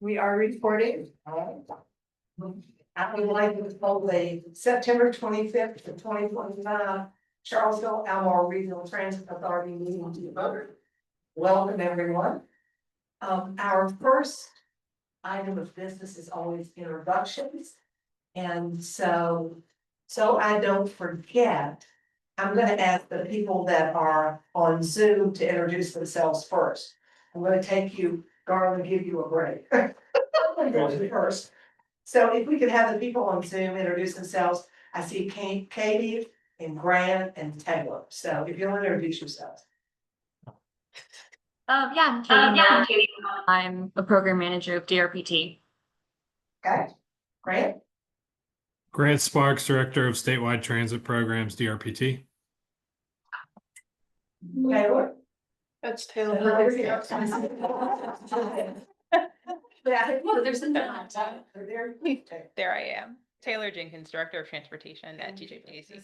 We are recording. I would like to hold a September 25th to 2025 Charlottesville Albemarle Regional Transit Authority meeting to the order. Welcome, everyone. Our first item of business is always introductions. And so I don't forget, I'm going to ask the people that are on Zoom to introduce themselves first. I'm going to take you, Garland, give you a break. First. So if we could have the people on Zoom introduce themselves, I see Katie and Grant and Taylor. So if you'll introduce yourselves. Yeah, I'm Katie. I'm a program manager of DRPT. Okay, Grant. Grant Sparks, Director of Statewide Transit Programs, DRPT. Taylor. That's Taylor. Well, there's There I am. Taylor Jenkins, Director of Transportation at TJPDC.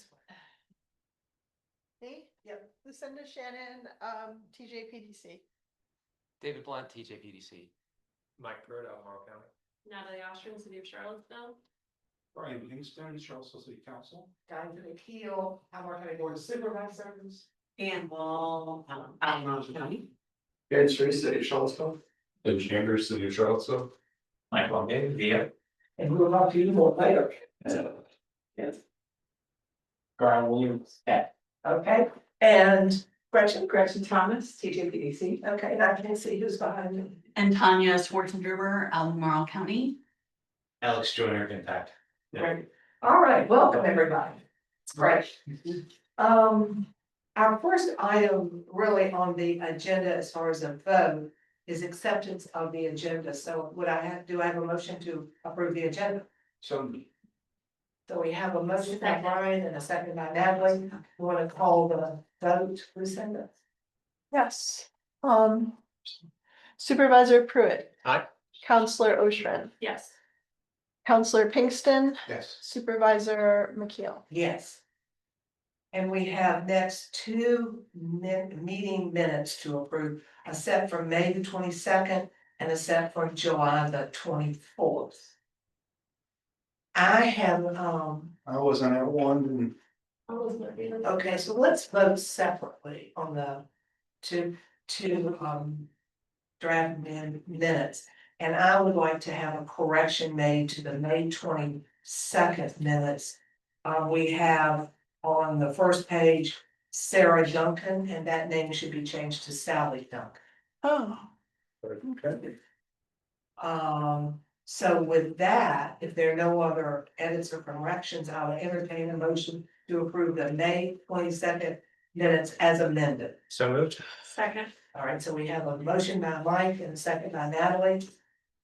Me? Yep. Lucinda Shannon, TJPDC. David Blunt, TJPDC. Mike Pruitt, Albemarle County. Natalie Ostrin, City of Charlottesville. Brian Kingston, Charlottesville City Council. Diamond Keel, Albemarle County Board of Supervisors. And Wall, Albemarle County. Ben Street, City of Charlottesville. And Chambers, City of Charlottesville. Michael Game, VA. And we'll talk to you more later. Yes. Garland Williams. Okay, and Gretchen, Thomas, TJPDC. okay, and I can see who's behind me. And Tanya Schwarzenberger, Albemarle County. Alex Joyner, Impact. Great. All right, welcome, everybody. It's great. Our first item really on the agenda as far as a vote is acceptance of the agenda. So do I have a motion to approve the agenda? So So we have a motion by Brian and a second by Natalie. We want to call the vote, Lucinda? Yes. Supervisor Pruitt. Aye. Counselor Oshrin. Yes. Counselor Pinkston. yes. Supervisor McKeel. Yes. And we have next two meeting minutes to approve, a set from May the 22nd and a set from July the 24th. I have, I wasn't at one. okay, so let's vote separately on the two draft minutes. And I would like to have a correction made to the May 22nd minutes. We have on the first page, Sarah Duncan, and that name should be changed to Sally Duncan. Oh. Okay. So with that, if there are no other edits or corrections, I'll entertain a motion to approve the May 22nd minutes as amended. So moved. Second. All right, so we have a motion by Mike and a second by Natalie.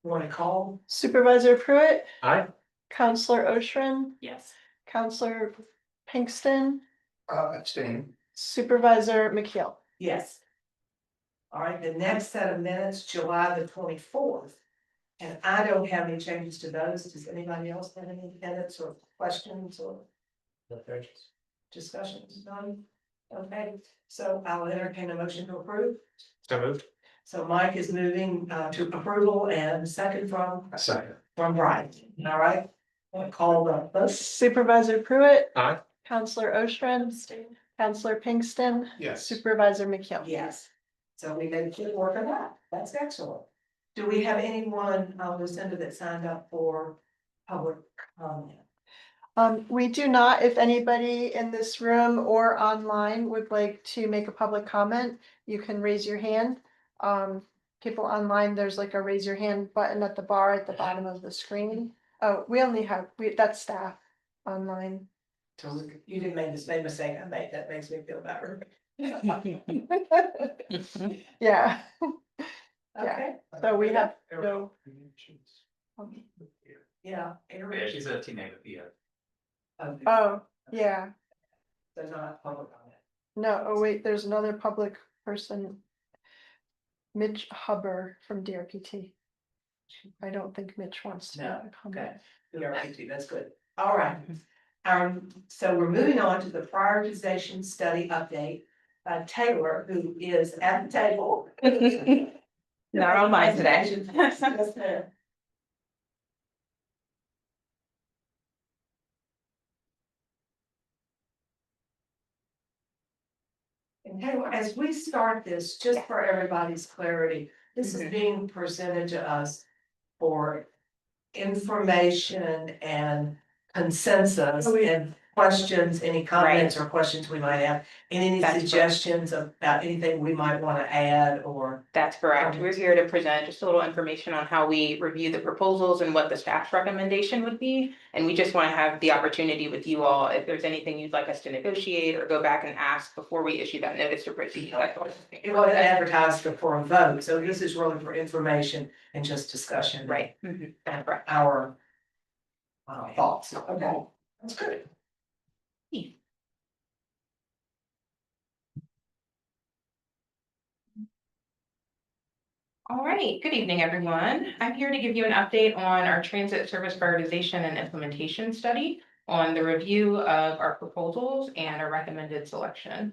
You want to call? Supervisor Pruitt. Aye. Counselor Oshrin. Yes. Counselor Pinkston. Abstain. Supervisor McKeel. Yes. All right, the next set of minutes, July the 24th. And I don't have any changes to those. Does anybody else have any edits or questions or discussions? None? Okay, so I'll entertain a motion to approve. So moved. So Mike is moving to approval and second Second. from Brian. All right. We'll call the vote. Supervisor Pruitt. Aye. Counselor Oshrin. Counselor Pinkston. Yes. Supervisor McKeel. Yes. So we made good work of that. That's excellent. Do we have anyone, Lucinda, that signed up for public comment? We do not. If anybody in this room or online would like to make a public comment, you can raise your hand. People online, there's like a raise your hand button at the bar at the bottom of the screen. Oh, that's staff online. So you didn't make the same mistake I made. That makes me feel better. Yeah, Okay. so we have no. Yeah. Yeah, she's a teammate with VA. Oh, yeah, They're not public comment. no, oh wait, there's another public person. Mitch Huber from DRPT. I don't think Mitch wants to. No, make a comment. Okay. You're right, too. That's good. All right. So we're moving on to the prioritization study update. Taylor, who is at the table. Not on mine today. Yes, ma'am. And Taylor, as we start this, just for everybody's clarity, this is being presented to us for information and consensus and questions, any comments or questions we might have, and any That's correct. suggestions about anything we might want to add or. That's correct. We're here to present just a little information on how we review the proposals and what the staff's recommendation would be. And we just want to have the opportunity with you all, if there's anything you'd like us to negotiate or go back and ask before we issue that notice to proceed. It wasn't advertised for a vote, so this is really for information and just discussion. Right. That's right. Our thoughts. Okay, that's good. All right, good evening, everyone. I'm here to give you an update on our transit service prioritization and implementation study on the review of our proposals and our recommended selection.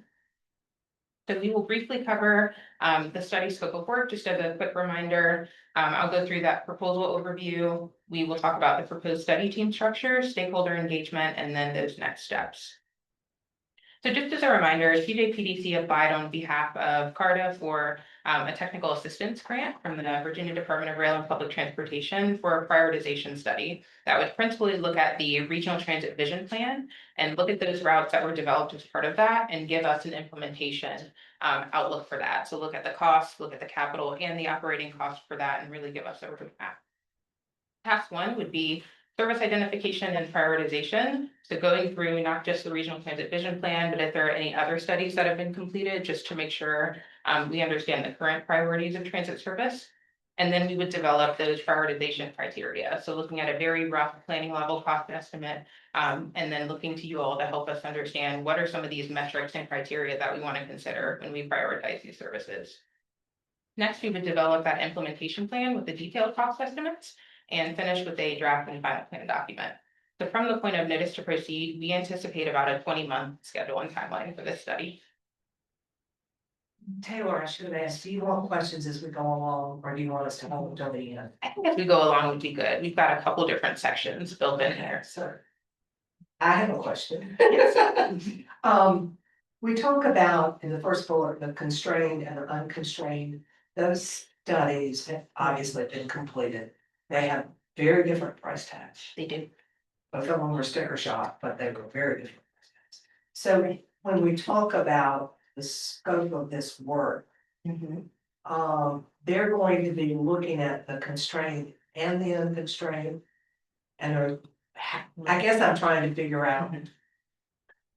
So we will briefly cover the study scope of work, just as a quick reminder. I'll go through that proposal overview. We will talk about the proposed study team structure, stakeholder engagement, and then those next steps. So just as a reminder, TJPDC applied on behalf of CARTA for a technical assistance grant from the Virginia Department of Rail and Public Transportation for a prioritization study that would principally look at the regional transit vision plan and look at those routes that were developed as part of that and give us an implementation outlook for that. So look at the costs, look at the capital and the operating costs for that, and really give us a roadmap. Task one would be service identification and prioritization. So going through not just the regional transit vision plan, but if there are any other studies that have been completed, just to make sure we understand the current priorities of transit service. And then we would develop those prioritization criteria. So looking at a very rough planning level cost estimate, and then looking to you all to help us understand what are some of these metrics and criteria that we want to consider when we prioritize these services. Next, we would develop that implementation plan with the detailed cost estimates and finish with a draft and final plan document. So from the point of notice to proceed, we anticipate about a 20-month schedule and timeline for this study. Taylor, I should have asked, do you want questions as we go along, or do you want us to hold till the end? I think as we go along would be good. We've got a couple different sections built in here. So I have a question. We talk about in the first bullet, the constrained and the unconstrained. Those studies have obviously been completed. They have very different price tags. They do. Both of them were sticker shock, but they were very different price tags. So when we talk about the scope of this work, they're going to be looking at the constrained and the unconstrained. And I guess I'm trying to figure out,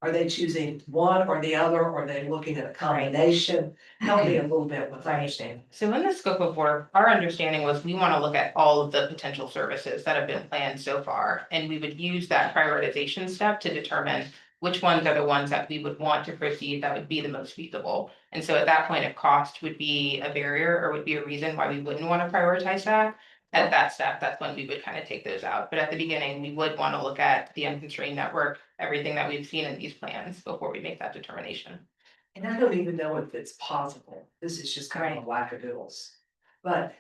are they choosing one or the other, or are they looking at a combination? Help me a little bit with understanding. So in the scope of work, our understanding was we want to look at all of the potential services that have been planned so far. And we would use that prioritization step to determine which ones are the ones that we would want to proceed that would be the most feasible. And so at that point, if cost would be a barrier or would be a reason why we wouldn't want to prioritize that, at that step, that's when we would kind of take those out. But at the beginning, we would want to look at the unconstrained network, everything that we've seen in these plans before we make that determination. And I don't even know if it's possible. This is just kind of a wackadoodles. But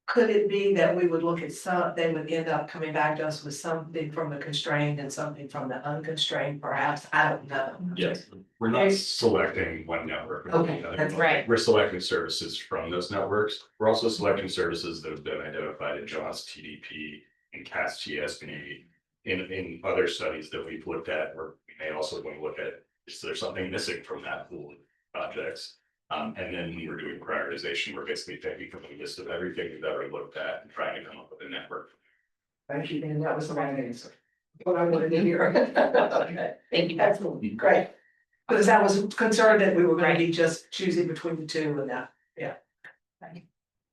could it be that we would look at some, they would end up coming back to us with something from the constrained and something from the unconstrained, perhaps? I don't know. Yes, we're not selecting one network. Okay, that's right. We're selecting services from those networks. We're also selecting services that have been identified in JAWS TDP and CAS TSP in other studies that we've looked at, or we may also want to look at, is there something missing from that pool of projects? And then when we're doing prioritization, we're basically taking from a list of everything we've ever looked at and trying to come up with a network. Thank you, and that was the right answer. What I wanted to hear. Okay, Thank you. excellent, great. Because I was concerned that we were gonna be just choosing between the two and that,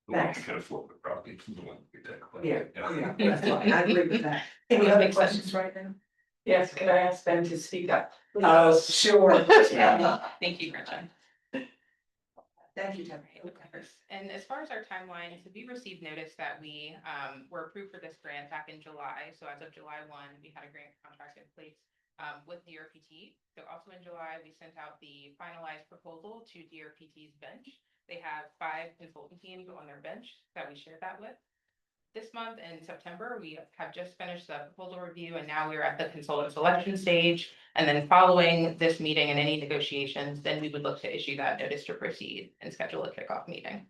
We can afford the property from the one we take. yeah, that's fine, I agree with that. Any other questions right now? Yes, could I ask them to speak up? Oh, sure. Thank you, Gretchen. Thank you, Deborah. And as far as our timeline, so we received notice that we were approved for this grant back in July. So as of July 1, we had a grant contract in place with DRPT. So also in July, we sent out the finalized proposal to DRPT's bench. They have 5 consultant teams on their bench that we share that with. This month in September, we have just finished the proposal review and now we're at the consultant selection stage. And then following this meeting and any negotiations, then we would look to issue that notice to proceed and schedule a kickoff meeting.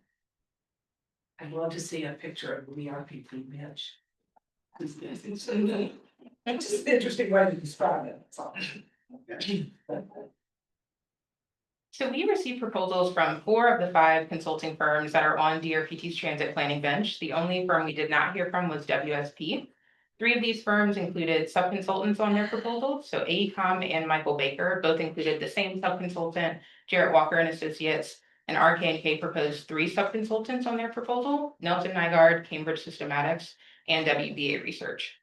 I'd love to see a picture of the RPT bench. It's just an interesting way to describe it, that's all. So we received proposals from 4 of the 5 consulting firms that are on DRPT's transit planning bench. The only firm we did not hear from was WSP. 3 of these firms included sub-consultants on their proposal. So AECOM and Michael Baker both included the same sub-consultant, Jarrett Walker and Associates, and RK&K proposed 3 sub-consultants on their proposal, Nelson Nygaard, Cambridge Systematics, and WBA Research.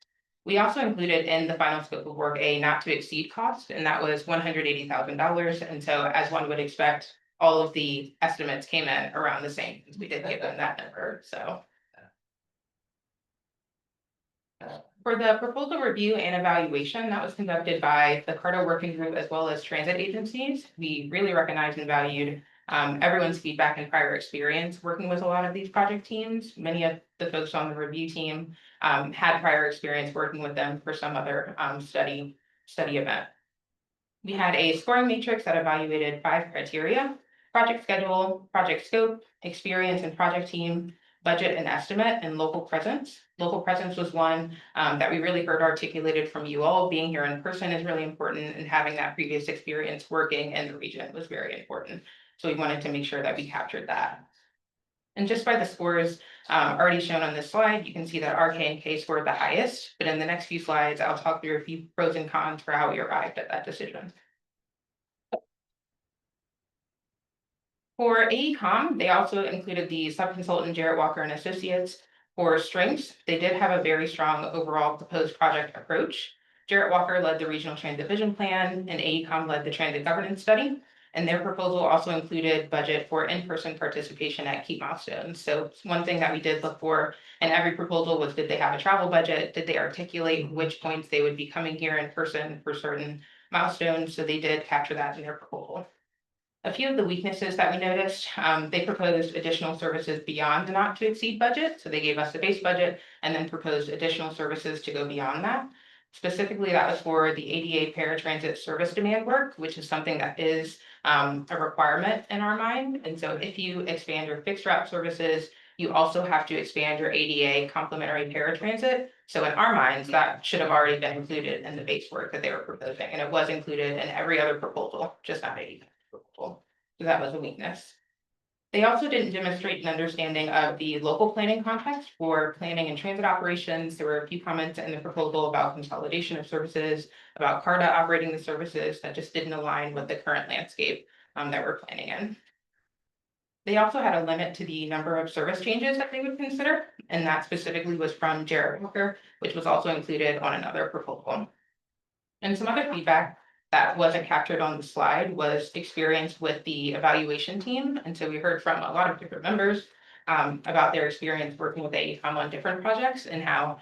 We also included in the final scope of work a not to exceed cost, and that was $180,000. And so as one would expect, all of the estimates came in around the same, we did give them that number, so. For the proposal review and evaluation that was conducted by the CARTA working group as well as transit agencies, we really recognized and valued everyone's feedback and prior experience working with a lot of these project teams. Many of the folks on the review team had prior experience working with them for some other study event. We had a scoring matrix that evaluated 5 criteria: project schedule, project scope, experience and project team, budget and estimate, and local presence. Local presence was one that we really heard articulated from you all. Being here in person is really important, and having that previous experience working in the region was very important. So we wanted to make sure that we captured that. And just by the scores already shown on this slide, you can see that RK&K scored the highest, but in the next few slides, I'll talk through a few pros and cons for how we arrived at that decision. For AECOM, they also included the sub-consultant Jarrett Walker and Associates. For strengths, they did have a very strong overall proposed project approach. Jarrett Walker led the regional transit vision plan and AECOM led the transit governance study. And their proposal also included budget for in-person participation at key milestones. So one thing that we did look for in every proposal was, did they have a travel budget? Did they articulate which points they would be coming here in person for certain milestones? So they did capture that in their proposal. A few of the weaknesses that we noticed, they proposed additional services beyond the not to exceed budget. So they gave us the base budget and then proposed additional services to go beyond that. Specifically, that was for the ADA paratransit service demand work, which is something that is a requirement in our mind. And so if you expand your fixed route services, you also have to expand your ADA complementary paratransit. So in our minds, that should have already been included in the base work that they were proposing. And it was included in every other proposal, just not ADA proposal. So that was a weakness. They also didn't demonstrate an understanding of the local planning context for planning and transit operations. There were a few comments in the proposal about consolidation of services, about CARTA operating the services that just didn't align with the current landscape that we're planning in. They also had a limit to the number of service changes that they would consider, and that specifically was from Jarrett Walker, which was also included on another proposal. And some other feedback that wasn't captured on the slide was experience with the evaluation team. And so we heard from a lot of different members about their experience working with AECOM on different projects and how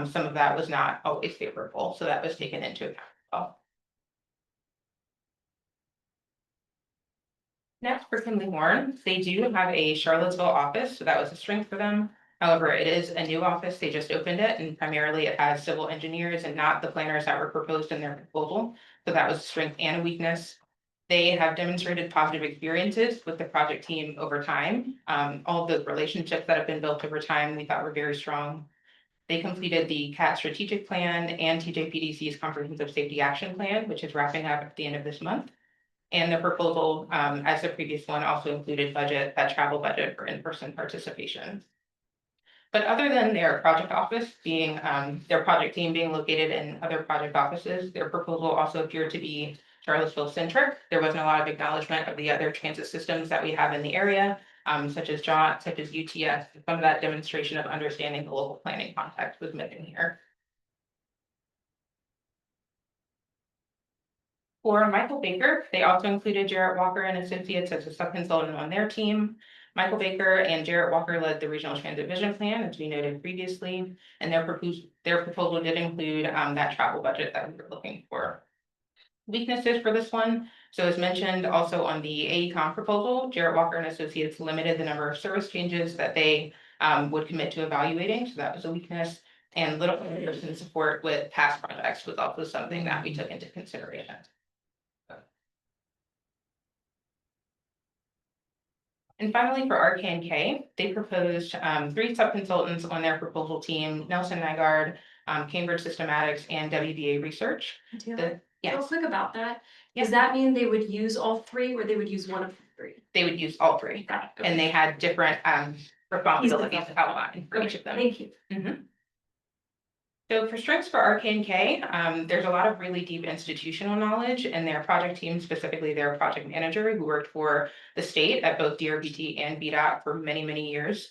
some of that was not always favorable. So that was taken into account as well. Next, for Kinley Warren, they do have a Charlottesville office, so that was a strength for them. However, it is a new office, they just opened it, and primarily it has civil engineers and not the planners that were proposed in their proposal. So that was a strength and a weakness. They have demonstrated positive experiences with the project team over time. All of the relationships that have been built over time, we thought were very strong. They completed the CAT strategic plan and TJPDC's comprehensive safety action plan, which is wrapping up at the end of this month. And the proposal, as the previous one, also included that travel budget for in-person participation. But other than their project office being, their project team being located in other project offices, their proposal also appeared to be Charlottesville centric. There wasn't a lot of acknowledgement of the other transit systems that we have in the area, such as JOT, such as UTS. Some of that demonstration of understanding the local planning context was missing here. For Michael Baker, they also included Jarrett Walker and Associates as a sub-consultant on their team. Michael Baker and Jarrett Walker led the regional transit vision plan, as we noted previously, and their proposal did include that travel budget that we were looking for. weaknesses for this one. So as mentioned also on the AECom proposal, Jarrett Walker and Associates limited the number of service changes that they would commit to evaluating, so that was a weakness. And little in support with past projects was also something that we took into consideration. And finally, for RK&K, they proposed 3 sub-consultants on their proposal team, Nelson Nygaard, Cambridge Systematics, and WBA Research. Real Yes, quick about that, Yeah. does that mean they would use all 3 or they would use one of the 3? they would use all 3, Got it. and they had different responsibilities outlined for each of them. Thank you. So for strengths for RK&K, there's a lot of really deep institutional knowledge in their project team, specifically their project manager who worked for the state at both DRPT and BDOT for many, many years.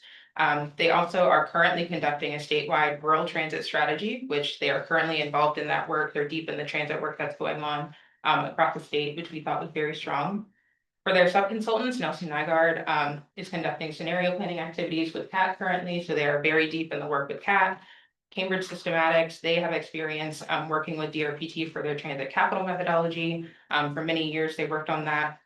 They also are currently conducting a statewide rural transit strategy, which they are currently involved in that work. They're deep in the transit work that's going on across the state, which we thought was very strong. For their sub-consultants, Nelson Nygaard is conducting scenario planning activities with CAT currently, so they are very deep in the work with CAT. Cambridge Systematics, they have experience working with DRPT for their transit capital methodology. For many years, they worked on that.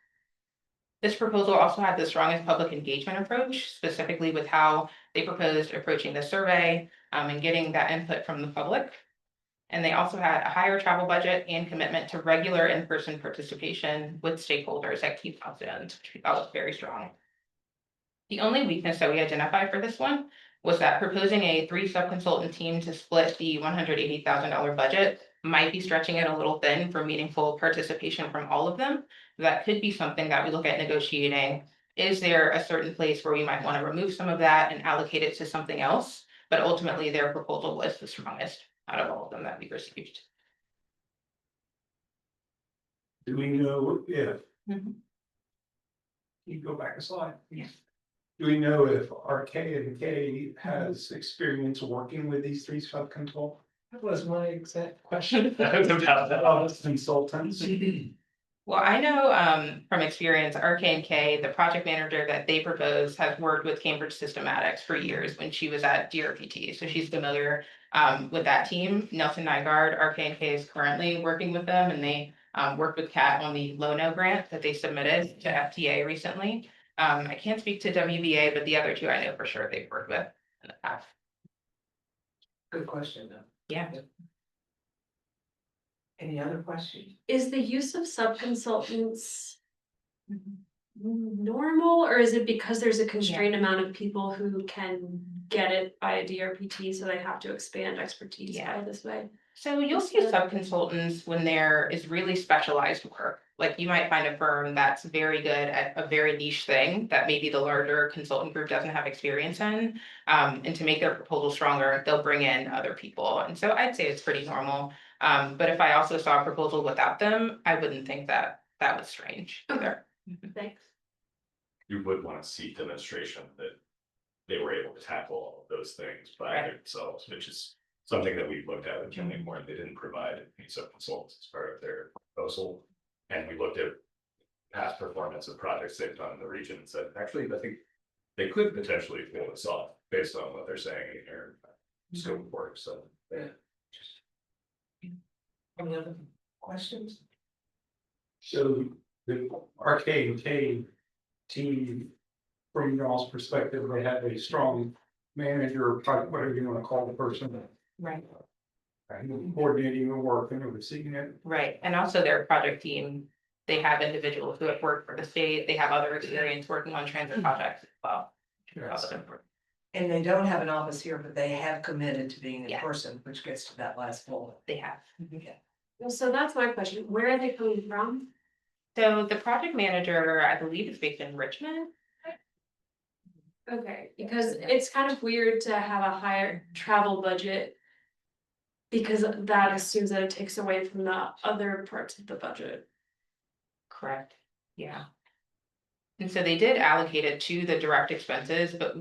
This proposal also had the strongest public engagement approach, specifically with how they proposed approaching the survey and getting that input from the public. And they also had a higher travel budget and commitment to regular in-person participation with stakeholders at key milestones, which we thought was very strong. The only weakness that we identified for this one was that proposing a 3 sub-consultant team to split the $180,000 budget might be stretching it a little thin for meaningful participation from all of them. That could be something that we look at negotiating. Is there a certain place where we might want to remove some of that and allocate it to something else? But ultimately, their proposal was the strongest out of all of them that we received. Do we know if, Mhm. you go back a slide? Yeah. Do we know if RK&K has experience working with these 3 sub-consultants? That was my exact question. Consultants. Well, I know from experience, RK&K, the project manager that they propose has worked with Cambridge Systematics for years when she was at DRPT. So she's familiar with that team. Nelson Nygaard, RK&K is currently working with them, and they worked with CAT on the Lono grant that they submitted to FTA recently. I can't speak to WBA, but the other 2 I know for sure they've worked with in the past. Good question though. Yeah. Any other questions? Is the use of sub-consultants normal, or is it because there's a constrained amount of people who can get it by a DRPT, so they have to expand expertise Yeah. by this way? So you'll see sub-consultants when there is really specialized work. Like you might find a firm that's very good at a very niche thing that maybe the larger consultant group doesn't have experience in. And to make their proposal stronger, they'll bring in other people. And so I'd say it's pretty normal. But if I also saw a proposal without them, I wouldn't think that that was strange either. Thanks. You would want to see demonstration that they were able to tackle all of those things by Right. themselves, which is something that we've looked at with Kenley Moore. They didn't provide any sub-consultants as part of their proposal. And we looked at past performance of projects they've done in the region and said, actually, I think they could potentially pull this off based on what they're saying in their scope of work, so. Yeah. Any other questions? So the RK&K team, from y'all's perspective, they have a strong manager, project, whatever you want to call the person. Right. Coordinating the work and overseeing it. Right, and also their project team, they have individuals who have worked for the state, they have other experience working on transit projects as well. which is also important. And they don't have an office here, but they have committed to being in Yeah. person, which gets to that last bullet. They have. Well, so that's my question. Where are they coming from? So the project manager, I believe, is based in Richmond. Okay, because it's kind of weird to have a higher travel budget. Because that assumes that it takes away from the other parts of the budget. Correct, yeah. And so they did allocate it to the direct expenses, but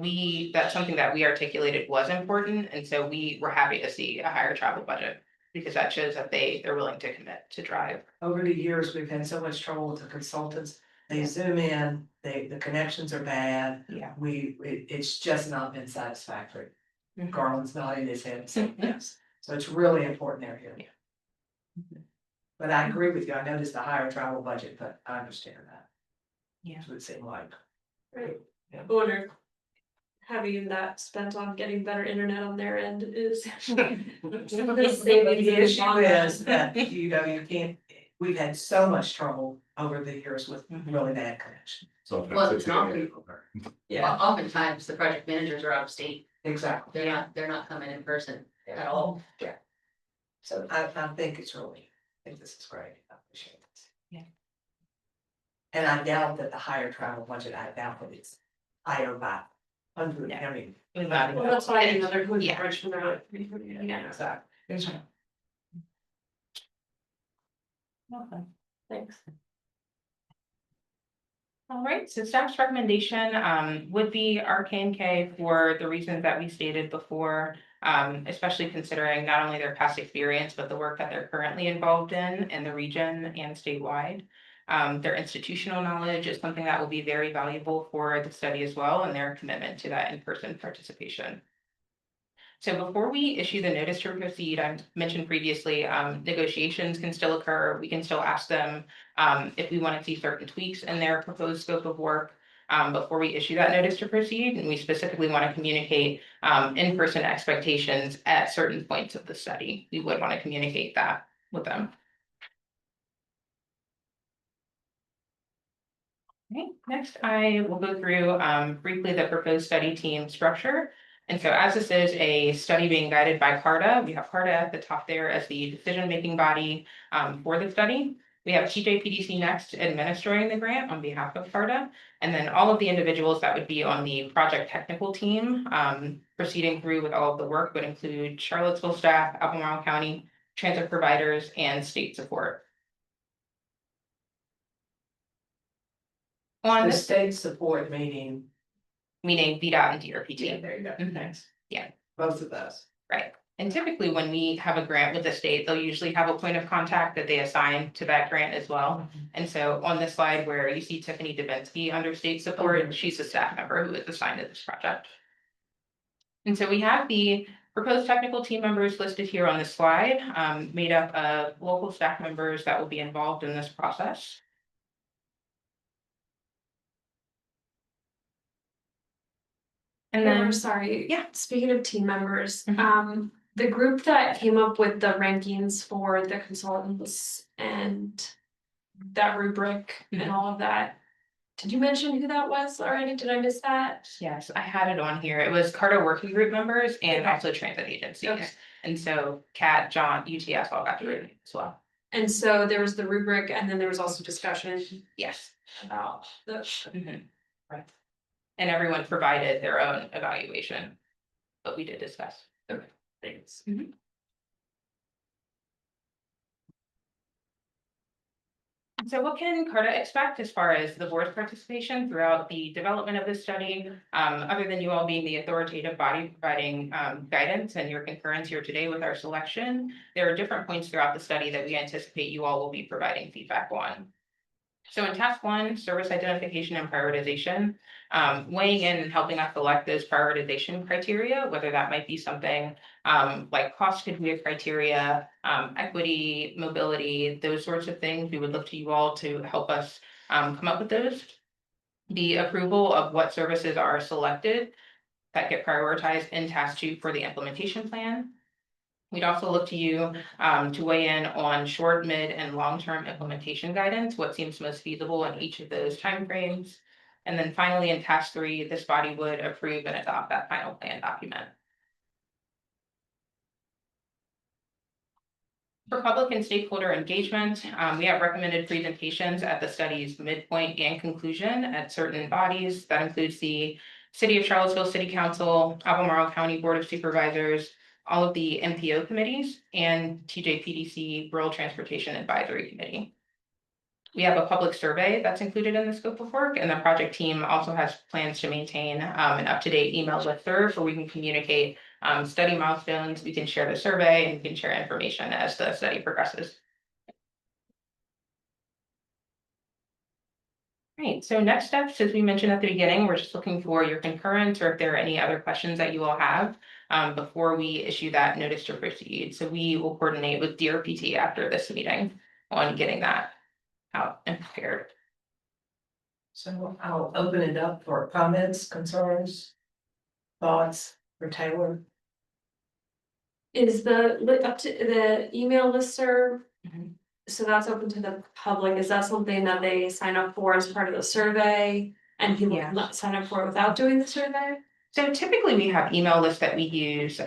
that's something that we articulated was important, and so we were happy to see a higher travel budget. Because that shows that they're willing to commit to drive. Over the years, we've had so much trouble with the consultants. They zoom in, the connections are bad. Yeah. It's just not been satisfactory. Mhm. Garland's nodding his head, saying yes. So it's really important they're here. But I agree with you, I noticed the higher travel budget, but I understand that. Yeah. That's what it seemed like. Right. Yeah. I wonder. Having that spent on getting better internet on their end is. The issue is that, you know, you can't, we've had so much trouble over the years with really bad connection. So. Well, it's not- Yeah, Oftentimes, the project managers are out of state, exactly. they're not coming in person at all. Yeah. So I think it's really, I think this is great, I appreciate this. Yeah. And I doubt that the higher travel budget, I doubt that it's higher by hundred, Yeah. I mean. Well, Well, that's why another who's Yeah. rich from their. Yeah, Exactly. Okay. thanks. All right, so staff's recommendation would be our K and K for the reasons that we stated before. Especially considering not only their past experience, but the work that they're currently involved in the region and statewide. Their institutional knowledge is something that will be very valuable for the study as well, and their commitment to that in-person participation. So before we issue the notice to proceed, I mentioned previously, negotiations can still occur. We can still ask them if we want to see certain tweaks in their proposed scope of work before we issue that notice to proceed. And we specifically want to communicate in-person expectations at certain points of the study. We would want to communicate that with them. Okay, next I will go through briefly the proposed study team structure. And so as this is a study being guided by CARTA, we have CARTA at the top there as the decision-making body for the study. We have TJPDC next administering the grant on behalf of CARTA. And then all of the individuals that would be on the project technical team proceeding through with all of the work would include Charlottesville staff, Albemarle County, transit providers, and state support. On The this, state support meeting. meaning VDOT and DRPT. Yeah, there you go. Mhm. Thanks. Yeah. Both of those. Right, and typically when we have a grant with the state, they'll usually have a point of contact that they assign to that grant as well. And so on this slide where you see Tiffany Davinsky under state support, she's a staff member who is assigned to this project. And so we have the proposed technical team members listed here on this slide, made up of local staff members that will be involved in this process. And Trevor, then, sorry. yeah. Speaking of team members, Mhm. the group that came up with the rankings for the consultants and that rubric and Mhm. all of that. Did you mention who that was already? Did I miss that? yes, I had it on here. It was CARTA working group members and Okay. also transit agencies. Okay. And so Kat, John, UTS all got to read it as well. And so there was the rubric and then there was also discussion Yes. about the. Mhm. Right. And everyone provided their own evaluation, but we did discuss. Okay, thanks. So what can CARTA expect as far as the board's participation throughout the development of this study? Other than you all being the authoritative body providing guidance and your concurrence here today with our selection, there are different points throughout the study that we anticipate you all will be providing feedback on. So in task 1, service identification and prioritization, weighing in and helping us select those prioritization criteria, whether that might be something like cost could be a criteria, equity, mobility, those sorts of things. We would look to you all to help us come up with those. The approval of what services are selected that get prioritized in task 2 for the implementation plan. We'd also look to you to weigh in on short, mid, and long-term implementation guidance, what seems most feasible in each of those timeframes. And then finally, in task 3, this body would approve and adopt that final plan document. For public and stakeholder engagement, we have recommended presentations at the study's midpoint and conclusion at certain bodies. That includes the City of Charlottesville City Council, Albemarle County Board of Supervisors, all of the MPO committees, and TJPDC Rural Transportation Advisory Committee. We have a public survey that's included in the scope of work, and the project team also has plans to maintain an up-to-date email listserv where we can communicate study milestones, we can share the survey, and we can share information as the study progresses. Right, so next steps, as we mentioned at the beginning, we're just looking for your concurrence or if there are any other questions that you all have before we issue that notice to proceed. So we will coordinate with DRPT after this meeting. on getting that out and prepared. So I'll open it up for comments, concerns, thoughts for Taylor. Is up to the email listserv? Mhm. So that's open to the public. Is that something that they sign up for as part of the survey? And people Yeah. not sign up for it without doing the survey? So typically we have email lists that we use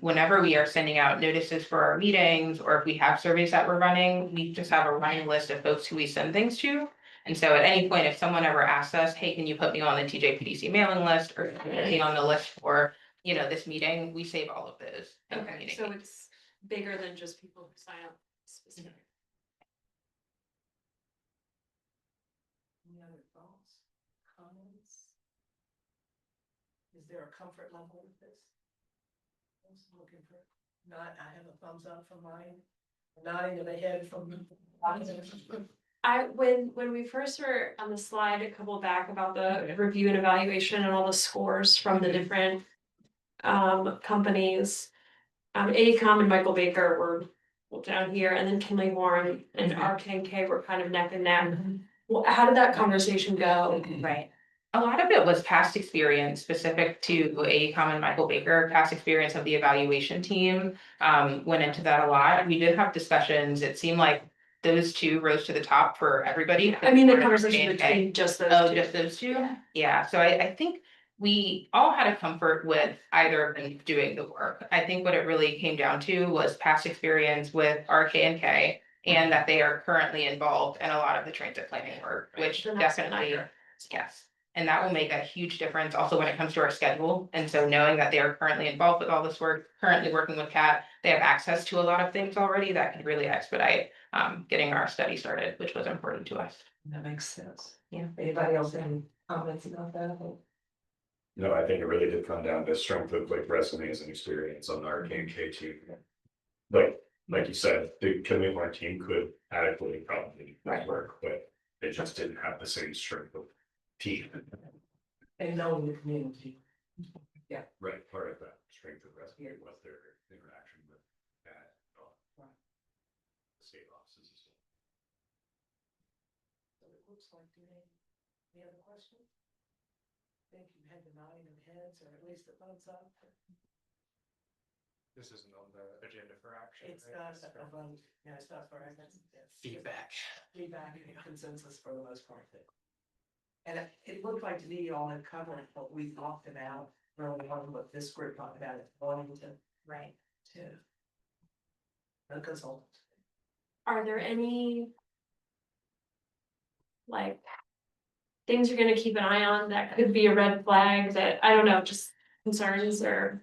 whenever we are sending out notices for our meetings, or if we have surveys that we're running, we just have a running list of folks who we send things to. And so at any point, if someone ever asks us, hey, can you put me on the TJPDC mailing list or put me on the list for, this meeting, we save all of those. in the Okay, meeting. so it's bigger than just people who sign up specifically. Any other thoughts, comments? Is there a comfort level with this? I was looking for, not, I have a thumbs up from mine, nodding of the head from. When we first were on the slide a couple back about the review and evaluation and all the scores from the different companies. AECOM and Michael Baker were down here, and then Kinley Warren and RK&K were kind of neck and neck. Well, how did that conversation go? Right. A lot of it was past experience specific to AECOM and Michael Baker, past experience of the evaluation team, went into that a lot. We did have discussions. It seemed like those two rose to the top for everybody. I mean, the conversation between just those Oh, two. just those two? Yeah, so I think we all had a comfort with either of them doing the work. I think what it really came down to was past experience with RK&K and that they are currently involved in a lot of the transit planning work, which So that's definitely, nicer. yes. And that will make a huge difference also when it comes to our schedule. And so knowing that they are currently involved with all this work, currently working with CAT, they have access to a lot of things already that could really expedite getting our study started, which was important to us. That makes sense. Yeah. Anybody else have any comments about that? No, I think it really did come down to strength of like resumes and experience on the RK&K team. Like you said, the Kinley team could adequately probably do that work, but they just didn't have the same strength of team. And knowing the community. Right, part of that strength of resume was their interaction with that. State offices as well. So it looks like, any other questions? Think you had the nodding of heads, or at least the thumbs up. This isn't on the agenda for action. It's right? not It's a vote, yeah, it's not for, that's. Feedback. Feedback and consensus for the most part. And it looked like to me you all had covered what we talked about, really what this group talked about, it wanting to. Right. To. The consultant. Are there any like things you're gonna keep an eye on that could be a red flag that, I don't know, just concerns or?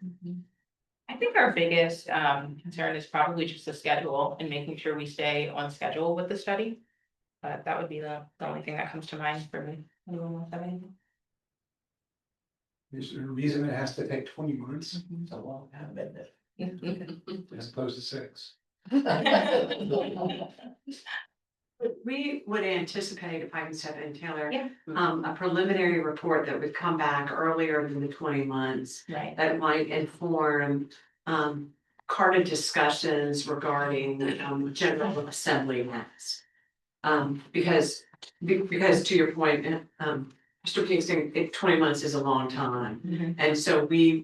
I think our biggest concern is probably just the schedule and making sure we stay on schedule with the study. But that would be the only thing that comes to mind for me. Anyone else have anything? Is there a reason it has to take 20 months It's a long time, isn't it? as opposed to 6? We would anticipate, if I can step in, Taylor. Yeah. A preliminary report that would come back earlier than the 20 months. Right. That might inform, CARTA discussions regarding, general assembly maps. Because to your point, Mr. Kingston, 20 months is a long time. Mhm. And so we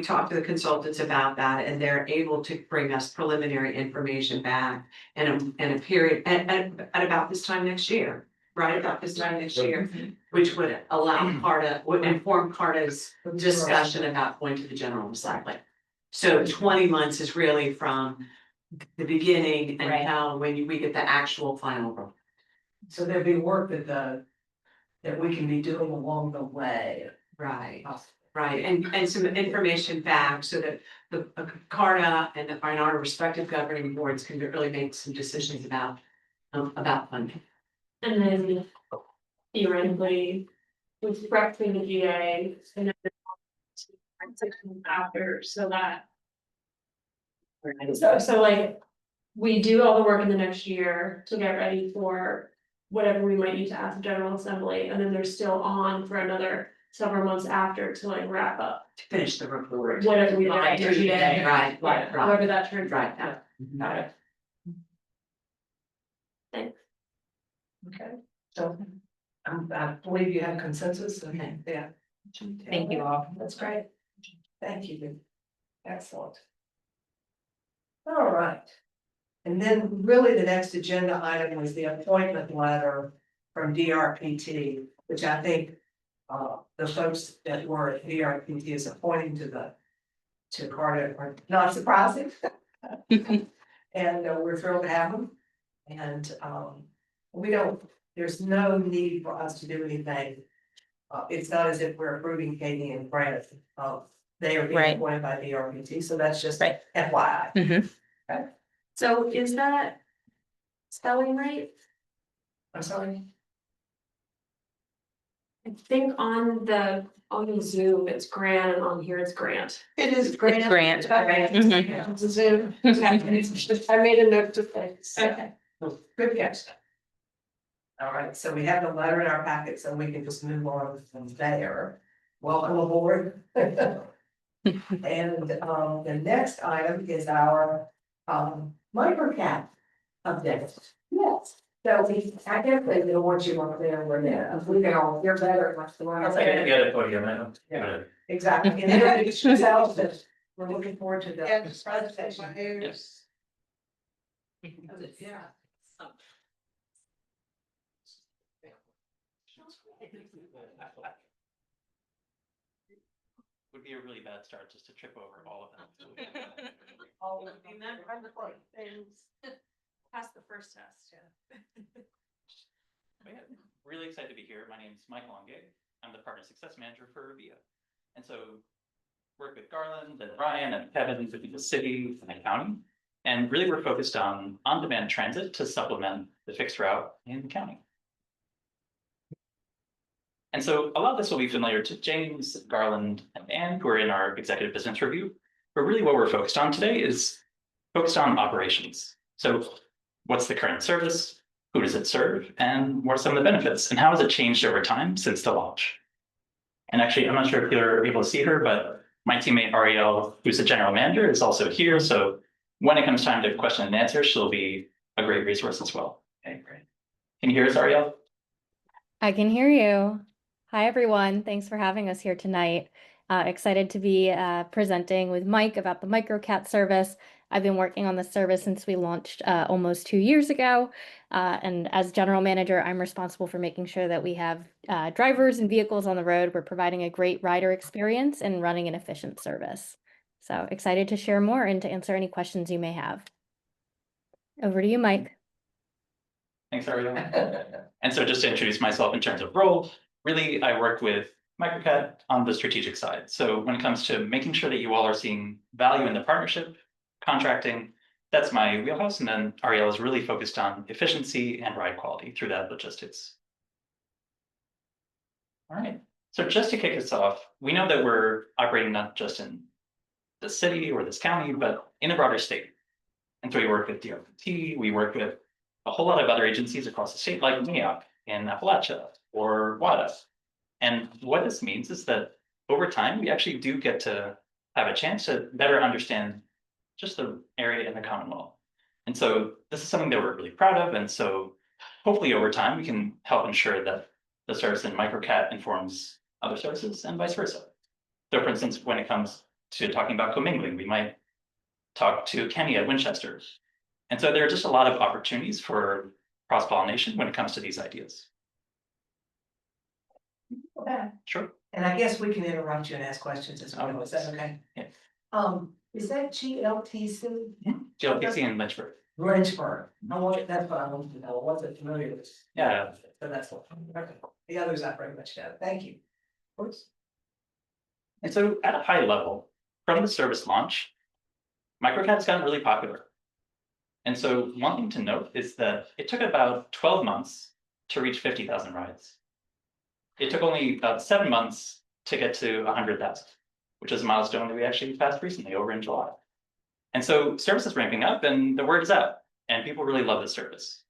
talked to the consultants about that, and they're able to bring us preliminary information back in a period at about this time next year, right? About this time next year, which would allow CARTA, would inform CARTA's discussion about going to the general assembly. So 20 months is really from the beginning and Right. how, when we get the actual final report. So there'd be work that we can be doing along the way. Right. Right, and some information back so that the CARTA and our respective governing boards can really make some decisions about funding. And then theoretically, with rec through the GA and then after, so that. So like, we do all the work in the next year to get ready for whatever we might need to ask the General Assembly, and then they're still on for another several months after to like wrap up To finish the report. whatever we Right, did. right, Yeah, right, right. however that turns Right. out, got it. Thanks. Okay, so I believe you have consensus, Okay. yeah. Thank you all. That's great. Thank you. Excellent. All right. And then really the next agenda item was the appointment letter from DRPT, which I think the folks that were at DRPT is appointing to CARTA are not surprising. And we're thrilled to have them. And there's no need for us to do anything. It's not as if we're approving Katie and Brad. They are being Right. appointed by DRPT, so that's just Right. FYI. Mhm. So is that spelling right? I'm sorry. I think on the Zoom, it's Grant, and on here it's Grant. It is Grant. Grant. Okay. Mhm. Yeah, it's a Zoom. I made a note to fix. Okay. Good catch. All right, so we have the letter in our packet, so we can just move on from there. Welcome aboard. And the next item is our microcap update. Yes. So I guess they don't want you up there where we can all hear better. Much the I'll take it together for you, man. Yeah. Exactly. And introduce yourselves, and we're looking forward to the Yeah, just presentation. my ears. Yeah. Would be a really bad start just to trip over all of them. All of them. Pass the first test. But yeah, really excited to be here. My name is Mike Longay. I'm the partner success manager for Via. And so work with Garland and Ryan and Kevin within the city and the county. And really we're focused on on-demand transit to supplement the fixed route in the county. And so a lot of this will be familiar to James, Garland, and Ann, who are in our executive business review. But really what we're focused on today is focused on operations. So what's the current service? Who does it serve? And what are some of the benefits? And how has it changed over time since the launch? And actually, I'm not sure if you're able to see her, but my teammate Ariel, who's the general manager, is also here. So when it comes time to question and answer, she'll be a great resource as well. Okay, great. Can you hear us, Ariel? I can hear you. Hi, everyone. Thanks for having us here tonight. Excited to be presenting with Mike about the MicroCat service. I've been working on this service since we launched almost 2 years ago. And as general manager, I'm responsible for making sure that we have drivers and vehicles on the road. We're providing a great rider experience and running an efficient service. So excited to share more and to answer any questions you may have. Over to you, Mike. Thanks, Ariel. And so just to introduce myself in terms of role, really, I work with MicroCat on the strategic side. So when it comes to making sure that you all are seeing value in the partnership, contracting, that's my wheelhouse. And then Ariel is really focused on efficiency and ride quality through that logistics. All right. So just to kick us off, we know that we're operating not just in the city or this county, but in a broader state. And so we work with DRPT, we work with a whole lot of other agencies across the state, like NEOC in Appalachia or WADA. And what this means is that over time, we actually do get to have a chance to better understand just the area in the Commonwealth. And so this is something that we're really proud of. And so hopefully over time, we can help ensure that the service in MicroCat informs other services and vice versa. So for instance, when it comes to talking about commingling, we might talk to Kenny at Winchester. And so there are just a lot of opportunities for cross-pollination when it comes to these ideas. Okay. Sure. And I guess we can interrupt you and ask questions as well. Is that okay? Yeah. Is that GLTC? GLPC in Lynchburg. Lynchburg. That's what I wanted to know. I wasn't familiar with. Yeah. So that's what, okay. The others I pretty much know. Thank you. Of course. And so at a high level, from the service launch, MicroCat's gotten really popular. And so one thing to note is that it took about 12 months to reach 50,000 rides. It took only about 7 months to get to 100,000, which is a milestone that we actually passed recently over in July. And so service is ramping up and the word is out and people really love the service.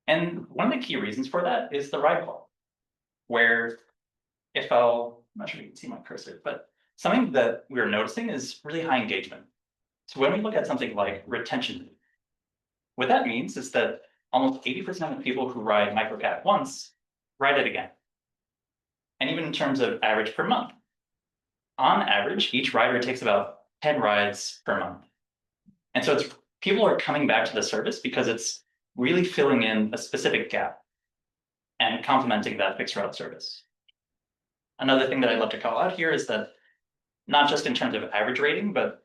And one of the key reasons for that is the ride quality, where I'm not sure if you can see my cursor, but something that we're noticing is really high engagement. So when we look at something like retention, What that means is that almost 80% of people who ride microcat once ride it again. And even in terms of average per month, on average, each rider takes about 10 rides per month. And so it's people are coming back to the service because it's really filling in a specific gap and complementing that fixed route service. Another thing that I'd love to call out here is that not just in terms of average rating, but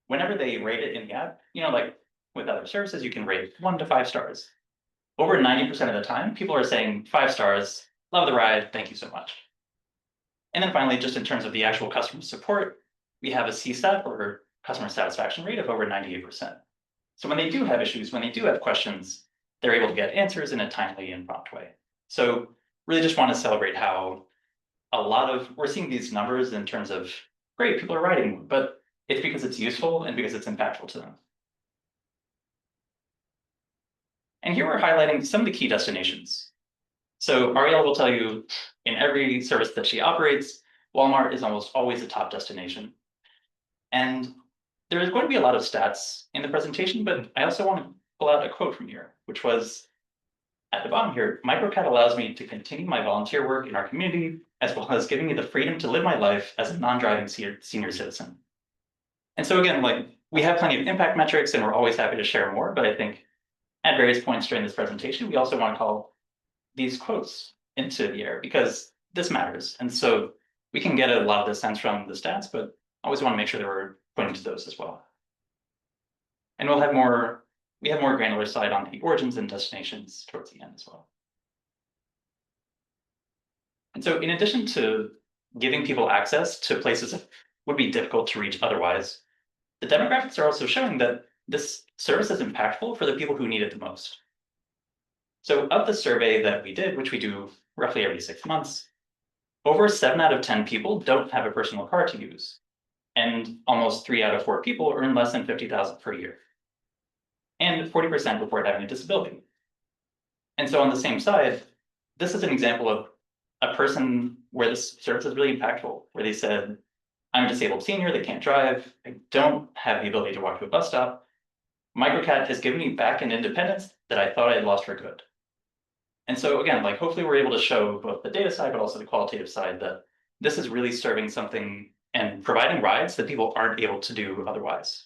whenever they rate it in the app, like with other services, you can rate 1 to 5 stars. Over 90% of the time, people are saying 5 stars, love the ride, thank you so much. And then finally, just in terms of the actual customer support, we have a CSAT, or customer satisfaction rate, of over 98%. So when they do have issues, when they do have questions, they're able to get answers in a timely and prompt way. So really just want to celebrate how we're seeing these numbers in terms of, great, people are riding, but it's because it's useful and because it's impactful to them. And here we're highlighting some of the key destinations. So Ariel will tell you in every service that she operates, Walmart is almost always a top destination. And there's going to be a lot of stats in the presentation, but I also want to pull out a quote from here, which was at the bottom here: microcat allows me to continue my volunteer work in our community, as well as giving me the freedom to live my life as a non-driving senior citizen. And so again, we have plenty of impact metrics and we're always happy to share more, but I think at various points during this presentation, we also want to call these quotes into the air because this matters. And so we can get a lot of the sense from the stats, but I always want to make sure that we're pointing to those as well. And we have more granular slide on the origins and destinations towards the end as well. And so in addition to giving people access to places that would be difficult to reach otherwise, the demographics are also showing that this service is impactful for the people who need it the most. So of the survey that we did, which we do roughly every 6 months, over 7 out of 10 people don't have a personal car to use. And almost 3 out of 4 people earn less than $50,000 per year. And 40% report having a disability. And so on the same side, this is an example of a person where this service is really impactful, where they said, I'm a disabled senior, they can't drive, I don't have the ability to walk to a bus stop. Microcat has given me back an independence that I thought I had lost for good. And so again, hopefully we're able to show both the data side, but also the qualitative side, that this is really serving something and providing rides that people aren't able to do otherwise.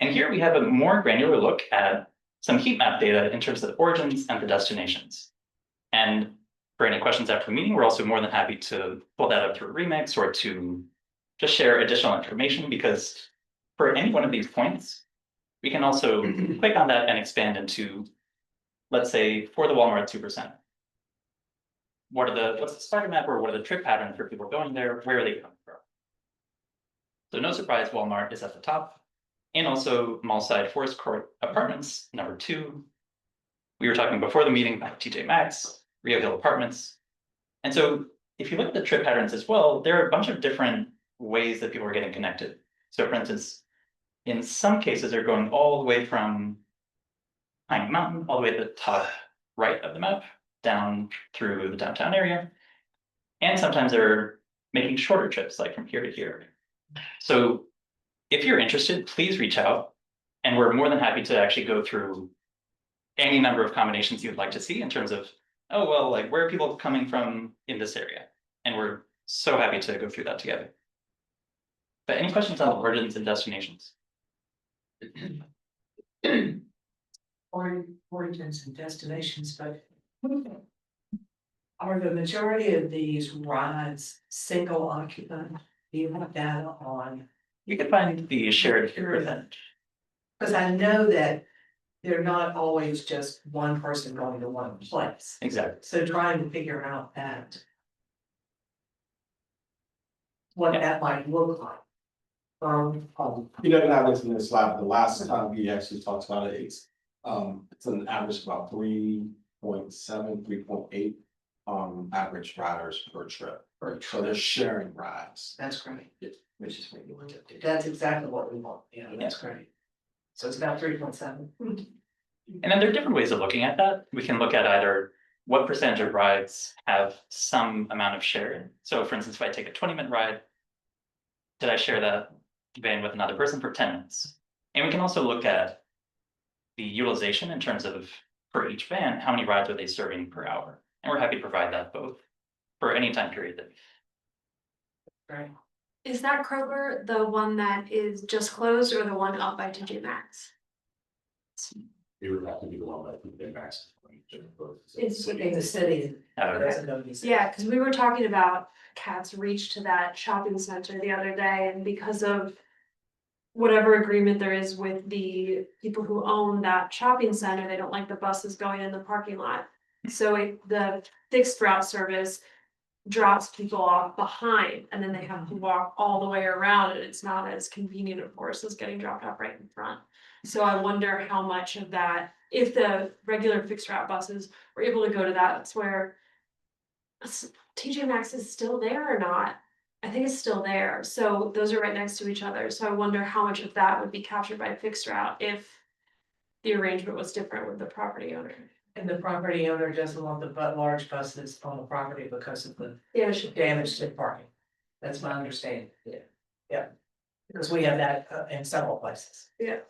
And here we have a more granular look at some heat map data in terms of the origins and the destinations. And for any questions after the meeting, we're also more than happy to pull that up through a remix or to just share additional information, because for any one of these points, we can also click on that and expand into, let's say, for the Walmart 2%. What's the spider map, or what are the trip patterns for people going there? Where are they coming from? So no surprise, Walmart is at the top. And also Mallside Forest Court Apartments, number 2. We were talking before the meeting about TJ Maxx, Rio Hill Apartments. And so if you look at the trip patterns as well, there are a bunch of different ways that people are getting connected. So for instance, in some cases, they're going all the way from Pine Mountain, all the way to the top right of the map, down through the downtown area. And sometimes they're making shorter trips, like from here to here. So if you're interested, please reach out. And we're more than happy to actually go through any number of combinations you'd like to see in terms of, oh, well, where are people coming from in this area? And we're so happy to go through that together. But any questions on origins and destinations? Origins and destinations, but are the majority of these rides single occupant? Do you have data on? You can find the shared percentage. Because I know that they're not always just one person going to one place. Exactly. So trying to figure out what that might look like. He doesn't have this in this slide, but the last time he actually talked about it, it's an average of about 3.7, 3.8 average riders per trip. So they're sharing rides. That's great. Which is what you want to do. That's exactly what we want. Yeah, that's great. So it's about 3.7. And then there are different ways of looking at that. We can look at either what percentage of rides have some amount of sharing. So for instance, if I take a 20-minute ride, did I share that van with another person for 10 minutes? And we can also look at the utilization in terms of for each van, how many rides are they serving per hour? And we're happy to provide that both for any time period that. Right. Is that Kroger the one that is just closed or the one up by TJ Maxx? It would have to be the one that they max. It's In the city. That's a no use. Yeah, because we were talking about Cat's reach to that shopping center the other day, and because of whatever agreement there is with the people who own that shopping center, they don't like the buses going in the parking lot. So the fixed route service drops people off behind, and then they have to walk all the way around, and it's not as convenient, of course, as getting dropped off right in front. So I wonder how much of that, if the regular fixed route buses were able to go to that, that's where TJ Maxx is still there or not. I think it's still there, so those are right next to each other, so I wonder how much of that would be captured by fixed route if the arrangement was different with the property owner. And the property owner doesn't want the large buses on the property because of the Yeah, damage to the parking. That's my understanding. Yeah. Yeah. Because we have that in several places. yeah.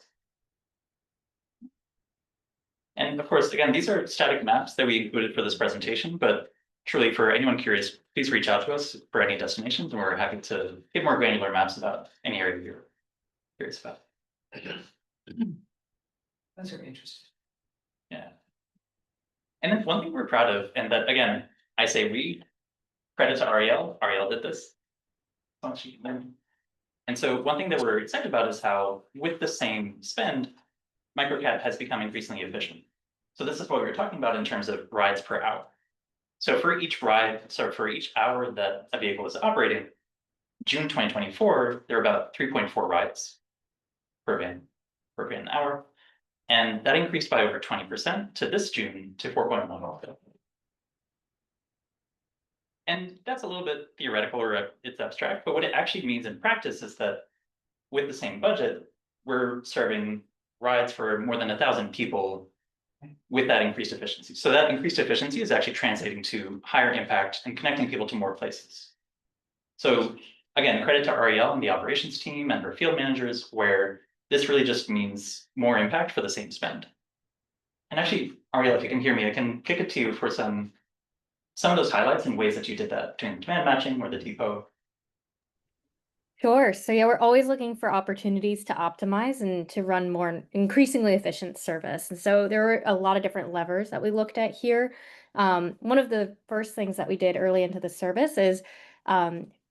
And of course, again, these are static maps that we included for this presentation, but truly for anyone curious, please reach out to us for any destinations, and we're happy to get more granular maps about any area you're curious about. Those are interesting. Yeah. And then one thing we're proud of, and that again, I say we, credit to Ariel did this. And so one thing that we're excited about is how with the same spend, MicroCat has become increasingly efficient. So this is what we were talking about in terms of rides per hour. So for each hour that a vehicle is operating, June 2024, there were about 3.4 rides per van an hour. And that increased by over 20% to this June to 4.1. And that's a little bit theoretical, or it's abstract, but what it actually means in practice is that with the same budget, we're serving rides for more than 1,000 people with that increased efficiency. So that increased efficiency is actually translating to higher impact and connecting people to more places. So again, credit to Ariel and the operations team and our field managers, where this really just means more impact for the same spend. And actually, Ariel, if you can hear me, I can kick it to you for some of those highlights and ways that you did that during demand matching or the depot. Sure. So yeah, we're always looking for opportunities to optimize and to run more increasingly efficient service. And so there were a lot of different levers that we looked at here. One of the first things that we did early into the service is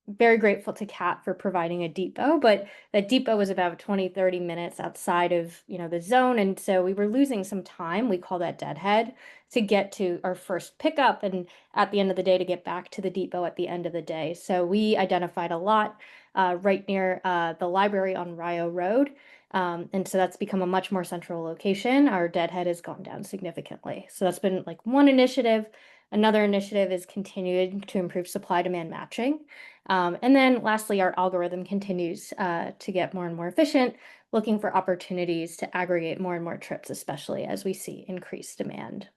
very grateful to Cat for providing a depot, but that depot was about 20-30 minutes outside of, the zone. And so we were losing some time. We call that deadhead to get to our first pickup and at the end of the day to get back to the depot at the end of the day. So we identified a lot right near the library on Rio Road. And so that's become a much more central location. Our deadhead has gone down significantly. So that's been like one initiative. Another initiative is continuing to improve supply demand matching. And then lastly, our algorithm continues to get more and more efficient, looking for opportunities to aggregate more and more trips, especially as we see increased demand.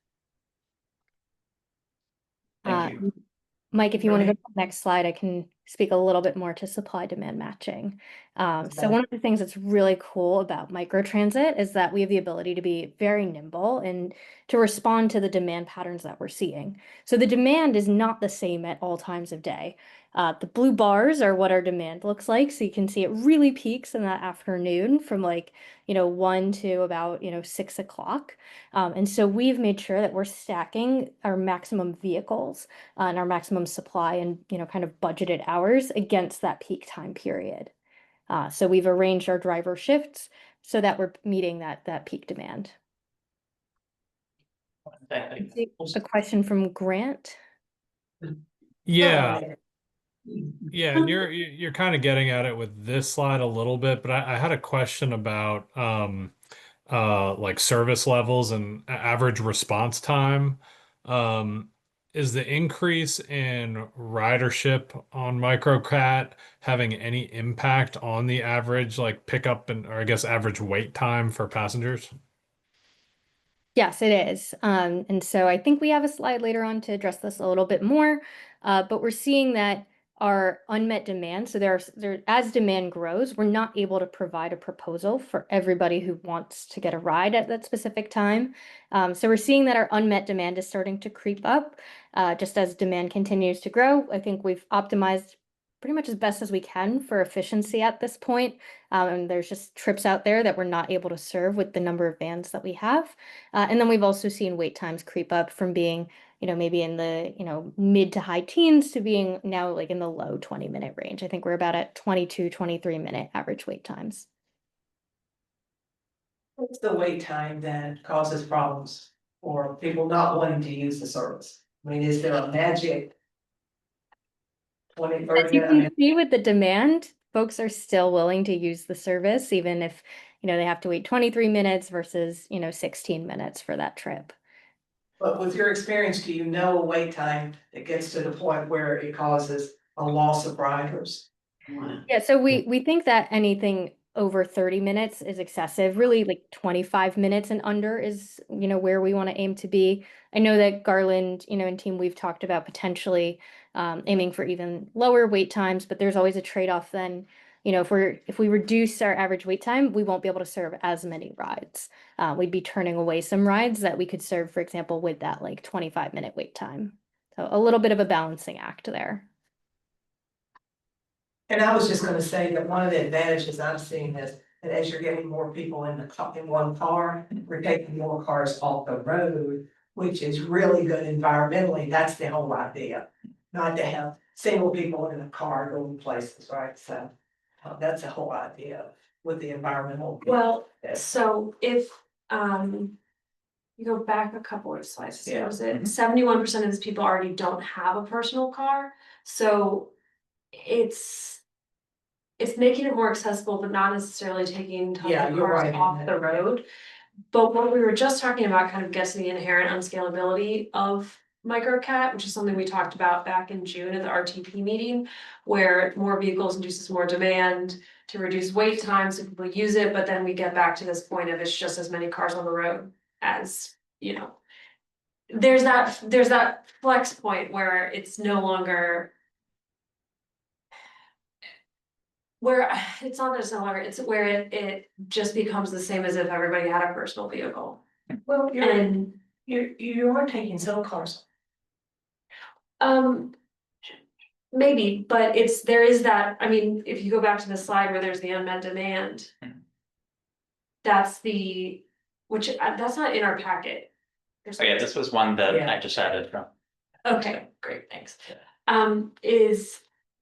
Thank you. Mike, if you want to go to the next slide, I can speak a little bit more to supply demand matching. So one of the things that's really cool about microtransit is that we have the ability to be very nimble and to respond to the demand patterns that we're seeing. So the demand is not the same at all times of day. The blue bars are what our demand looks like. So you can see it really peaks in that afternoon from 1 to about 6 o'clock. And so we've made sure that we're stacking our maximum vehicles and our maximum supply and kind of budgeted hours against that peak time period. So we've arranged our driver shifts so that we're meeting that peak demand. A question from Grant. Yeah. Yeah, and you're kind of getting at it with this slide a little bit, but I had a question about like service levels and average response time. Is the increase in ridership on MicroCat having any impact on the average like pickup or I guess average wait time for passengers? Yes, it is. And so I think we have a slide later on to address this a little bit more, but we're seeing that are unmet demand. So as demand grows, we're not able to provide a proposal for everybody who wants to get a ride at that specific time. So we're seeing that our unmet demand is starting to creep up, just as demand continues to grow. I think we've optimized pretty much as best as we can for efficiency at this point. And there's just trips out there that we're not able to serve with the number of vans that we have. And then we've also seen wait times creep up from being, maybe in the, mid to high teens to being now like in the low 20-minute range. I think we're about at 22, 23-minute average wait times. What's the wait time that causes problems or people not wanting to use the service? I mean, is there a magic 20, 30 As you minute? I mean, can see with the demand, folks are still willing to use the service, even if, they have to wait 23 minutes versus, 16 minutes for that trip. but with your experience, do you know a wait time that gets to the point where it causes a loss of riders? Yeah, so we think that anything over 30 minutes is excessive. Really, like 25 minutes and under is, where we want to aim to be. I know that Garland, and team, we've talked about potentially aiming for even lower wait times, but there's always a trade-off then. If we reduce our average wait time, we won't be able to serve as many rides. We'd be turning away some rides that we could serve, for example, with that like 25-minute wait time. So a little bit of a balancing act there. And I was just gonna say that one of the advantages I'm seeing is that as you're getting more people in in one car, we're taking more cars off the road, which is really good environmentally. That's the whole idea. Not to have single people in a car going places, right? So that's the whole idea with the environmental. Well, so if, you go back a couple of slides, Yeah. was it 71% of these people already don't have a personal car? So it's making it more accessible, but not necessarily taking tons Yeah, of you're cars right. off the road. But what we were just talking about kind of gets to the inherent unscalability of microcat, which is something we talked about back in June at the RTP meeting, where more vehicles induces more demand to reduce wait times, so people use it, but then we get back to this point of it's just as many cars on the road as, there's that flex point where it's no longer where it's not that it's no longer, it's where it just becomes the same as if everybody had a personal vehicle. Well, And you are taking some cars. maybe, but there is that, I mean, if you go back to the slide where there's the unmet demand. That's that's not in our packet. Oh yeah, this was one that Yeah. I just added from. Okay, great, thanks. Is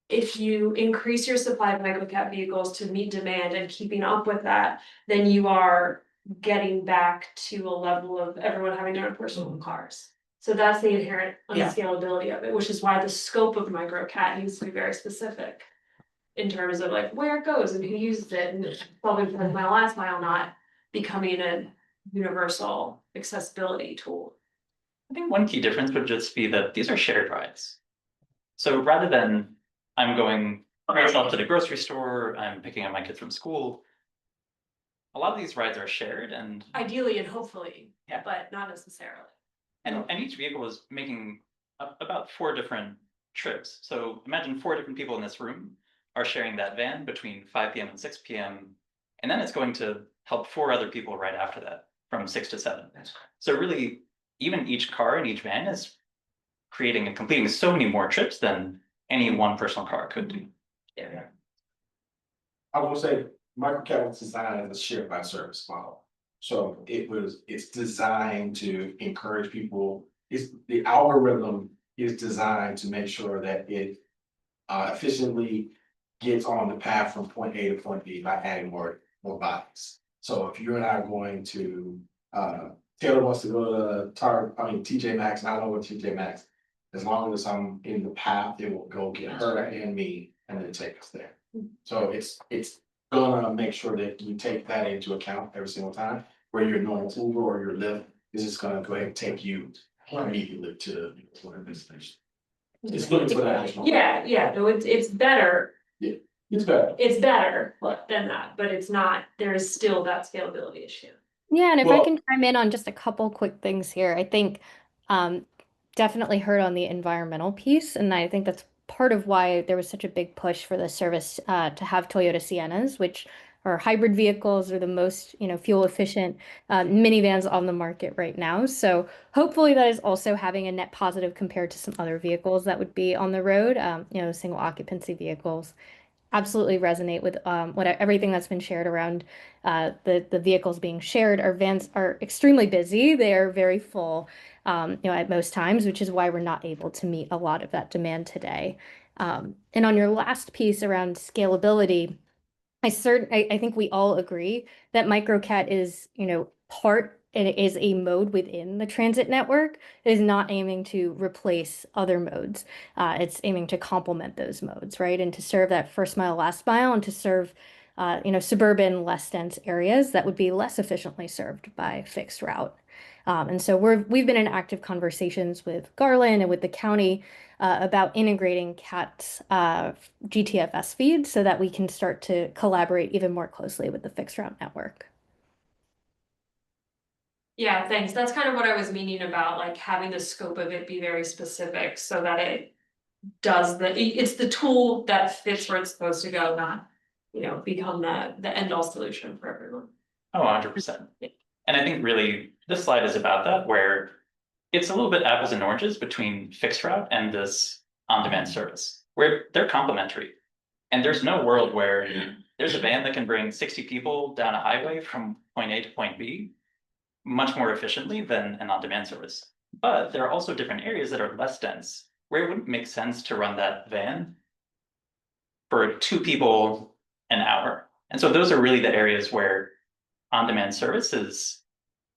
if you increase your supply of microcap vehicles to meet demand and keeping up with that, then you are getting back to a level of everyone having their own personal cars. So that's the inherent Yeah. unscalability of it, which is why the scope of microcat needs to be very specific. In terms of like where it goes and who uses it, and it's probably for the last mile not becoming a universal accessibility tool. I think one key difference would just be that these are shared rides. So rather than I'm going myself to the grocery store, I'm picking up my kids from school. A lot of these rides are shared and Ideally and hopefully, Yeah. but not necessarily. and each vehicle is making about 4 different trips. So imagine 4 different people in this room are sharing that van between 5 p.m. and 6 p.m. And then it's going to help 4 other people right after that from 6 to 7. That's correct. So really, even each car in each van is creating and completing so many more trips than any one personal car could do. Yeah. I will say, microcap was designed as a shared by service model. So it's designed to encourage people, the algorithm is designed to make sure that it efficiently gets on the path from point A to point B by adding more bodies. So if you and I are going to, Taylor wants to go to TJ Maxx, and I don't know what TJ Maxx, as long as I'm in the path, it will go get her and me and then take us there. So it's gonna make sure that you take that into account every single time, where your normal Uber or your Lyft is just gonna go ahead and take you immediately to the destination. It's looking for that additional. Yeah, no, it's better. It's better. It's better than that, but it's not, there is still that scalability issue. Yeah, and if I Well- can chime in on just a couple quick things here, I think definitely heard on the environmental piece, and I think that's part of why there was such a big push for the service to have Toyota Siennas, which are hybrid vehicles, are the most, fuel efficient minivans on the market right now. So hopefully that is also having a net positive compared to some other vehicles that would be on the road, single occupancy vehicles. Absolutely resonate with everything that's been shared around the vehicles being shared. Our vans are extremely busy. They are very full, at most times, which is why we're not able to meet a lot of that demand today. And on your last piece around scalability, I think we all agree that microcat is, part and it is a mode within the transit network. It is not aiming to replace other modes. It's aiming to complement those modes, right? And to serve that first mile, last mile, and to serve, suburban, less dense areas that would be less efficiently served by fixed route. And so we've been in active conversations with Garland and with the county about integrating CAT's GTFS feeds so that we can start to collaborate even more closely with the fixed route network. Yeah, thanks. That's kind of what I was meaning about, like having the scope of it be very specific so that it does it's the tool that fits where it's supposed to go, not, become the end all solution for everyone. Oh, 100%. And I think really this slide is about that, where it's a little bit apples and oranges between fixed route and this on-demand service, where they're complementary. And there's no world where there's a van that can bring 60 people down a highway from point A to point B much more efficiently than an on-demand service. But there are also different areas that are less dense, where it wouldn't make sense to run that van for 2 people an hour. And so those are really the areas where on-demand service is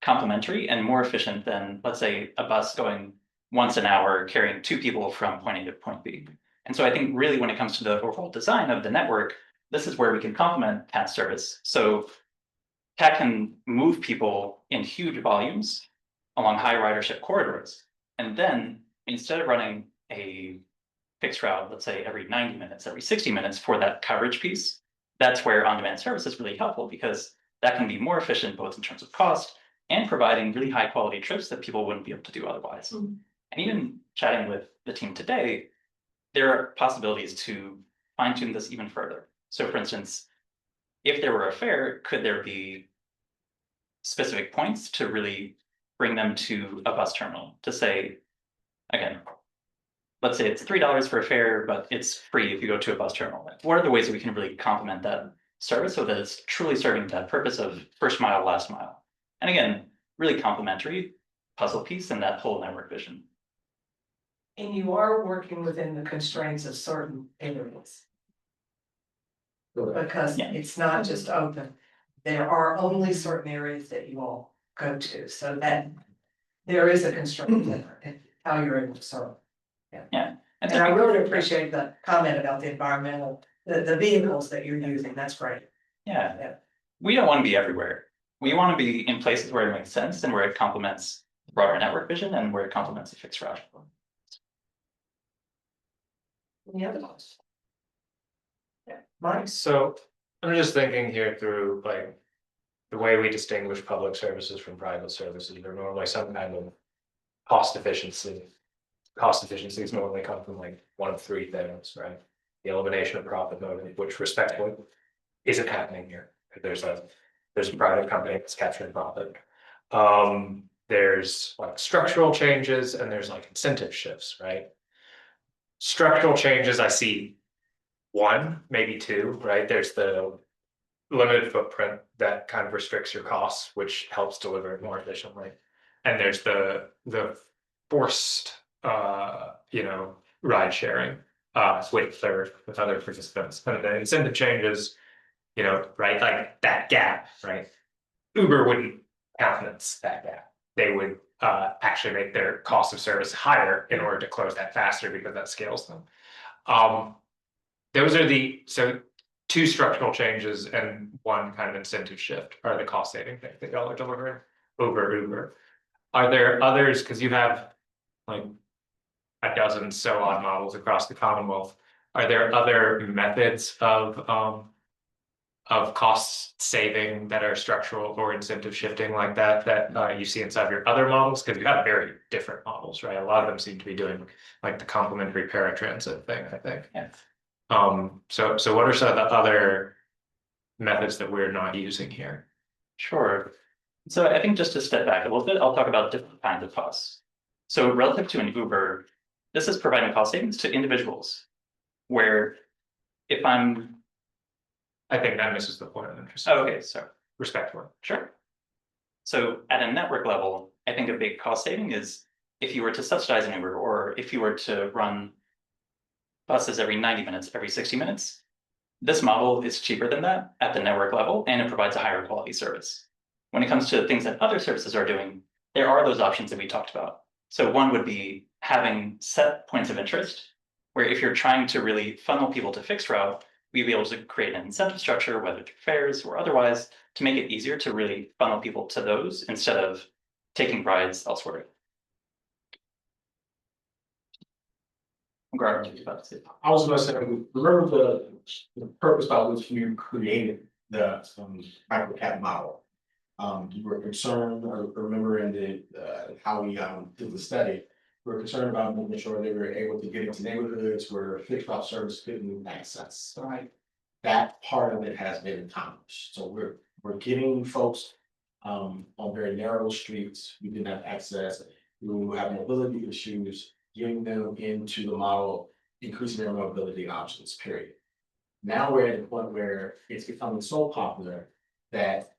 complementary and more efficient than, let's say, a bus going once an hour carrying 2 people from point A to point B. And so I think really when it comes to the overall design of the network, this is where we can complement CAT service. So CAT can move people in huge volumes along high ridership corridors. And then instead of running a fixed route, let's say every 90 minutes, every 60 minutes for that coverage piece, that's where on-demand service is really helpful, because that can be more efficient both in terms of cost and providing really high quality trips that people wouldn't be able to do otherwise. And even chatting with the team today, there are possibilities to fine tune this even further. So for instance, if there were a fare, could there be specific points to really bring them to a bus terminal to say, again, let's say it's $3 for a fare, but it's free if you go to a bus terminal. What are the ways that we can really complement that service so that it's truly serving that purpose of first mile, last mile? And again, really complementary puzzle piece in that whole network vision. And you are working within the constraints of certain areas. Because it's not just open. There are only certain areas that you all go to, so that there is a constraint there in how you're able to serve. Yeah. And I really appreciate the comment about the environmental, the vehicles that you're using. That's great. Yeah. We don't want to be everywhere. We want to be in places where it makes sense and where it complements the broader network vision and where it complements the fixed route. Any other ones? Yeah, Mike? So I'm just thinking here through like the way we distinguish public services from private services. They're normally some kind of cost efficiency. Cost efficiencies normally come from like one of 3 things, right? The elimination of profit motive, which respectfully isn't happening here. There's a private company that's capturing profit. There's like structural changes and there's like incentive shifts, right? Structural changes, I see 1, maybe 2, right? There's the limited footprint that kind of restricts your costs, which helps deliver it more efficiently. And there's the forced, ride sharing with other participants. And the incentive changes, right? Like that gap, right? Uber wouldn't countenance that gap. They would actually make their cost of service higher in order to close that faster because that scales them. Those are so 2 structural changes and 1 kind of incentive shift are the cost saving thing that y'all are delivering over Uber. Are there others, because you have like a dozen so odd models across the Commonwealth, are there other methods of of cost saving that are structural or incentive shifting like that you see inside your other models? Because you have very different models, right? A lot of them seem to be doing like the complementary paratransit thing, I think. Yeah. So what are some of the other methods that we're not using here? Sure. So I think just to step back a little bit, I'll talk about different kinds of costs. So relative to an Uber, this is providing cost savings to individuals, where if I think that misses the point of interest. okay, so Respectfully. sure. So at a network level, I think a big cost saving is if you were to subsidize an Uber, or if you were to run buses every 90 minutes, every 60 minutes, this model is cheaper than that at the network level, and it provides a higher quality service. When it comes to things that other services are doing, there are those options that we talked about. So one would be having set points of interest, where if you're trying to really funnel people to fixed route, we'd be able to create an incentive structure, whether through fares or otherwise, to make it easier to really funnel people to those instead of taking rides elsewhere. Garden, what you about to say? I was gonna say, remember the purpose by which you created the microcap model. You were concerned, or remember in the how we did the study, we were concerned about making sure they were able to get into neighborhoods where fixed route service couldn't access, right? That part of it has been accomplished, so we're getting folks on very narrow streets who didn't have access, who have mobility issues, getting them into the model, increasing their mobility options, period. Now we're at a point where it's becoming so popular that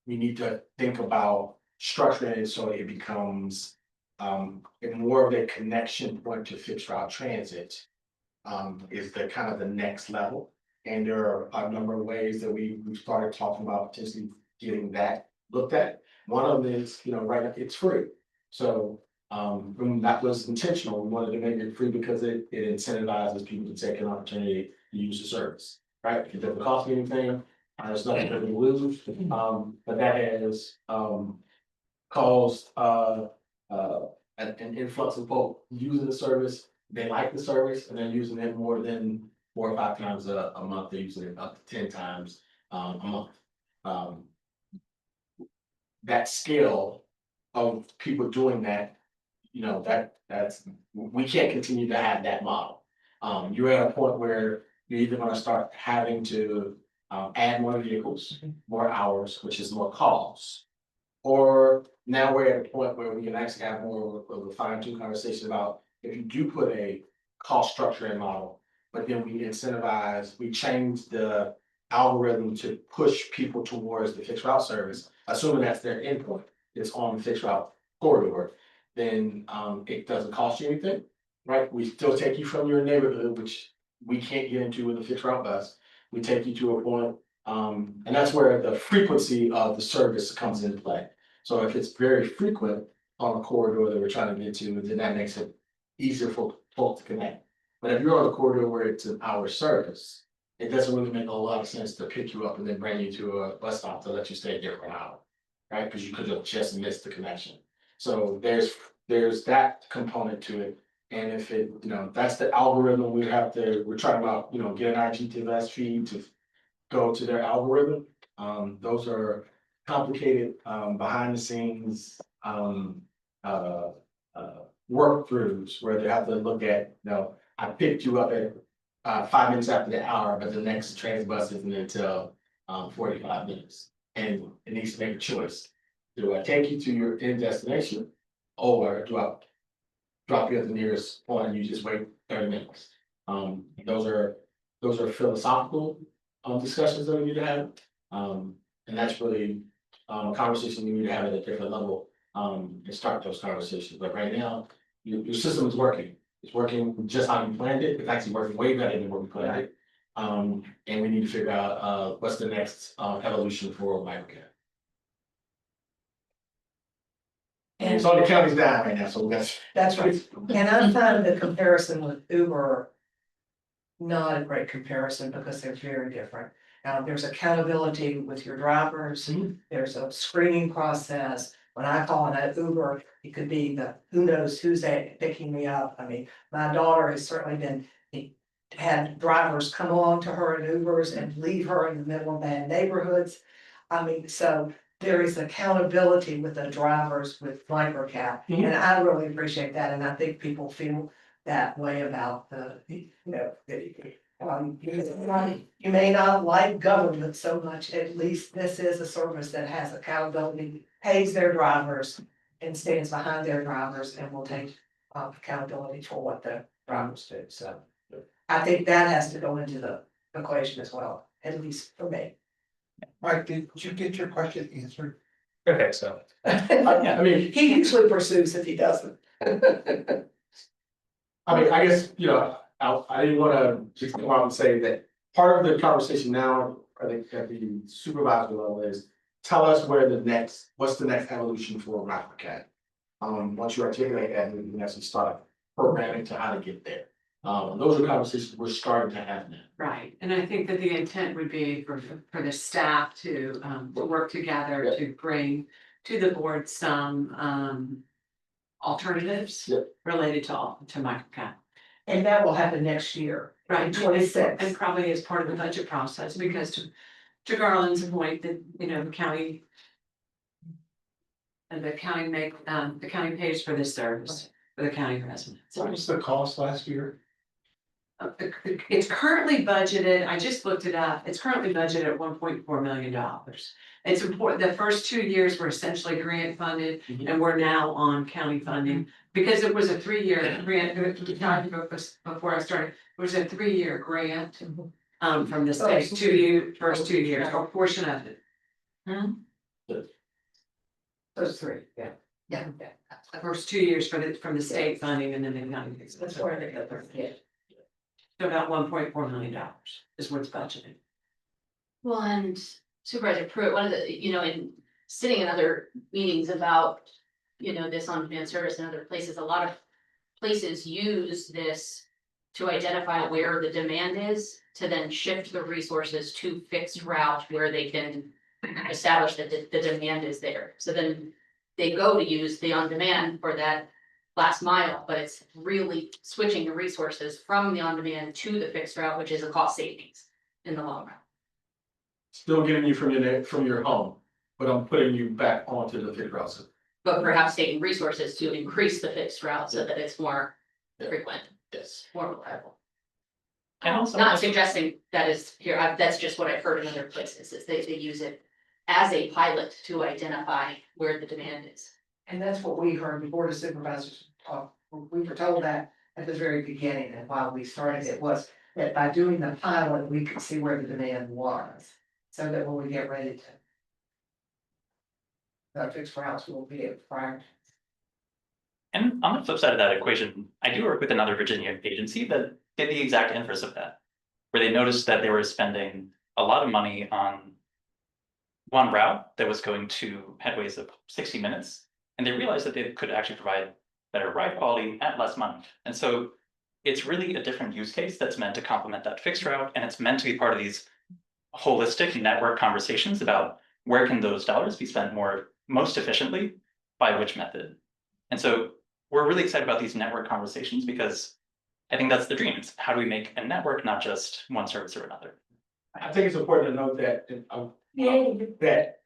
we need to think about structuring it so it becomes more of a connection point to fixed route transit is the kind of the next level. And there are a number of ways that we started talking about potentially getting that looked at. One of them is, right now it's free. So and that was intentional. We wanted to make it free because it incentivizes people to take an opportunity to use the service, right? It doesn't cost you anything. There's nothing that we lose. But that has caused an influx of folk using the service. They like the service and they're using it more than 4 or 5 times a month. They're using it up to 10 times a month. That scale of people doing that, that's we can't continue to have that model. You're at a point where you're either going to start having to add more vehicles, more hours, which is more calls, or now we're at a point where we can actually have more of a fine-tuned conversation about if you do put a cost structure and model, but then we change the algorithm to push people towards the fixed route service, assuming that's their endpoint, it's on the fixed route corridor, then it doesn't cost you anything, right? We still take you from your neighborhood, which we can't get into with a fixed route bus. We take you to a point, and that's where the frequency of the service comes into play. So if it's very frequent on a corridor that we're trying to get to, then that makes it easier for folks to connect. But if you're on a corridor where it's an hour service, it doesn't really make a lot of sense to pick you up and then bring you to a bus stop to let you stay there for an hour, right? Because you could have just missed the connection. So there's that component to it. And if it, that's the algorithm we're trying about, getting our GTLS feed to go to their algorithm. Those are complicated behind the scenes workthroughs where they have to look at, I picked you up at 5 minutes after the hour, but the next trans bus isn't until 45 minutes. And it needs to make a choice. Do I take you to your end destination, or do I drop you at the nearest point and you just wait 30 minutes? Those are philosophical discussions that we need to have. And that's really a conversation we need to have at a different level and start those conversations. But right now, your system is working. It's working just how you planned it. It's actually working way better than what we planned it. And we need to figure out what's the next evolution for microcap. And It's on the county's down right now, so that's right. And I find the comparison with Uber not a great comparison because they're very different. There's accountability with your drivers. There's a screening process. When I call an Uber, it could be who knows who's picking me up. I mean, my daughter has certainly been had drivers come along to her in Ubers and leave her in the middle of bad neighborhoods. I mean, so there is accountability with the drivers with microcap, and I really appreciate that, and I think people feel that way about the, you know, you may not like government so much, at least this is a service that has accountability, pays their drivers and stands behind their drivers and will take accountability for what the drivers do, so. I think that has to go into the equation as well, at least for me. Mike, did you get your question answered? Okay, so. I mean, He usually pursues if he doesn't. I mean, I guess, you know, I didn't wanna just come out and say that part of the conversation now, I think at the supervisor level is. Tell us what's the next evolution for Microcat? Once you articulate that, we can actually start programming to how to get there. Those are conversations we're starting to have now. Right, and I think that the intent would be for the staff to work together to bring to the board some alternatives Yep. related to microcap. And that will happen next year, Right, 26. and probably as part of the budget process, because to Garland's point, that, you know, the county. And the county pays for this service for the county residents. what was the cost last year? It's currently budgeted, I just looked it up, it's currently budgeted at $1.4 million. It's important, the first 2 years were essentially grant funded, and we're now on county funding. Because it was a 3-year grant, before I started, it was a 3-year grant. From the state, first 2 years, or portion of it. Those three, yeah. The first 2 years from the state funding, and then the county. That's where they get their, yeah. So about $1.4 million is what's budgeted. Well, and Supervisor Pruitt, one of the, you know, in sitting in other meetings about, you know, this on-demand service in other places, a lot of places use this to identify where the demand is, to then shift the resources to fixed route where they can establish that the demand is there. So then they go to use the on-demand for that last mile, but it's really switching the resources from the on-demand to the fixed route, which is a cost savings in the long run. Still getting you from your home, but I'm putting you back onto the fixed route. But perhaps taking resources to increase the fixed route so that it's more frequent, Yes. more reliable. And also, Not suggesting that is here, that's just what I've heard in other places, is they use it as a pilot to identify where the demand is. And that's what we heard, the board of supervisors talk, we were told that at the very beginning, and while we started, it was that by doing the pilot, we could see where the demand was. So that when we get ready to. The fixed routes will be prior. and on the flip side of that equation, I do work with another Virginia agency that did the exact inverse of that. Where they noticed that they were spending a lot of money on one route that was going to headways of 60 minutes. And they realized that they could actually provide better ride quality at less money. And so it's really a different use case that's meant to complement that fixed route. And it's meant to be part of these holistic network conversations about where can those dollars be spent most efficiently by which method. And so we're really excited about these network conversations because I think that's the dream. It's how do we make a network, not just one service or another. I think it's important to note that, that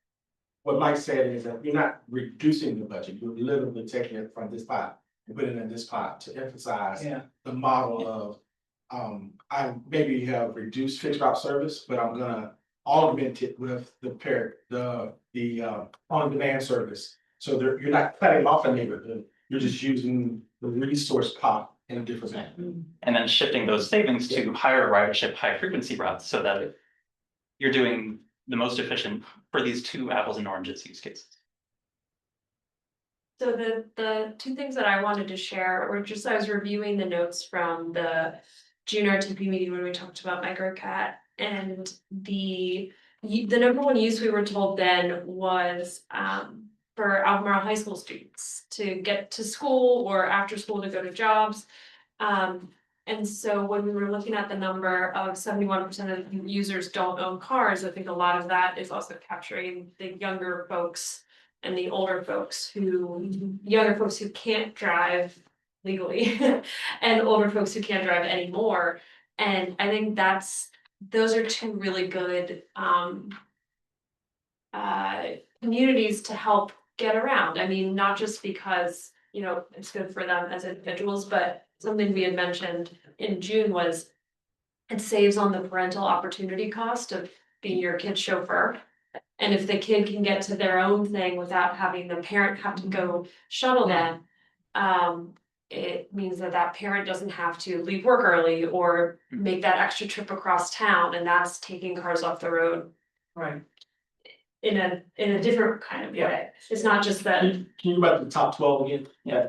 what Mike said is that you're not reducing the budget, you're literally taking it from this pot and putting it in this pot to emphasize the model of, I maybe have reduced fixed route service, but I'm gonna augment it with the on-demand service. So you're not cutting off a neighborhood, you're just using the resource pot in a different manner. And then shifting those savings to higher ridership, high frequency routes so that you're doing the most efficient for these two apples and oranges use cases. So the two things that I wanted to share were just, I was reviewing the notes from the June RTP meeting when we talked about microcat, and the number one use we were told then was for Albemarle high school students to get to school or after school to go to jobs. And so when we were looking at the number of 71% of users don't own cars, I think a lot of that is also capturing the younger folks and the older folks younger folks who can't drive legally and older folks who can't drive anymore. And I think those are two really good, communities to help get around. I mean, not just because, it's good for them as individuals, but something we had mentioned in June was it saves on the parental opportunity cost of being your kid's chauffeur. And if the kid can get to their own thing without having the parent have to go shuttle them, it means that that parent doesn't have to leave work early or make that extra trip across town, and that's taking cars off the road Right. in a different kind of way. It's not just that. Can you go back to the top 12 again? Yeah.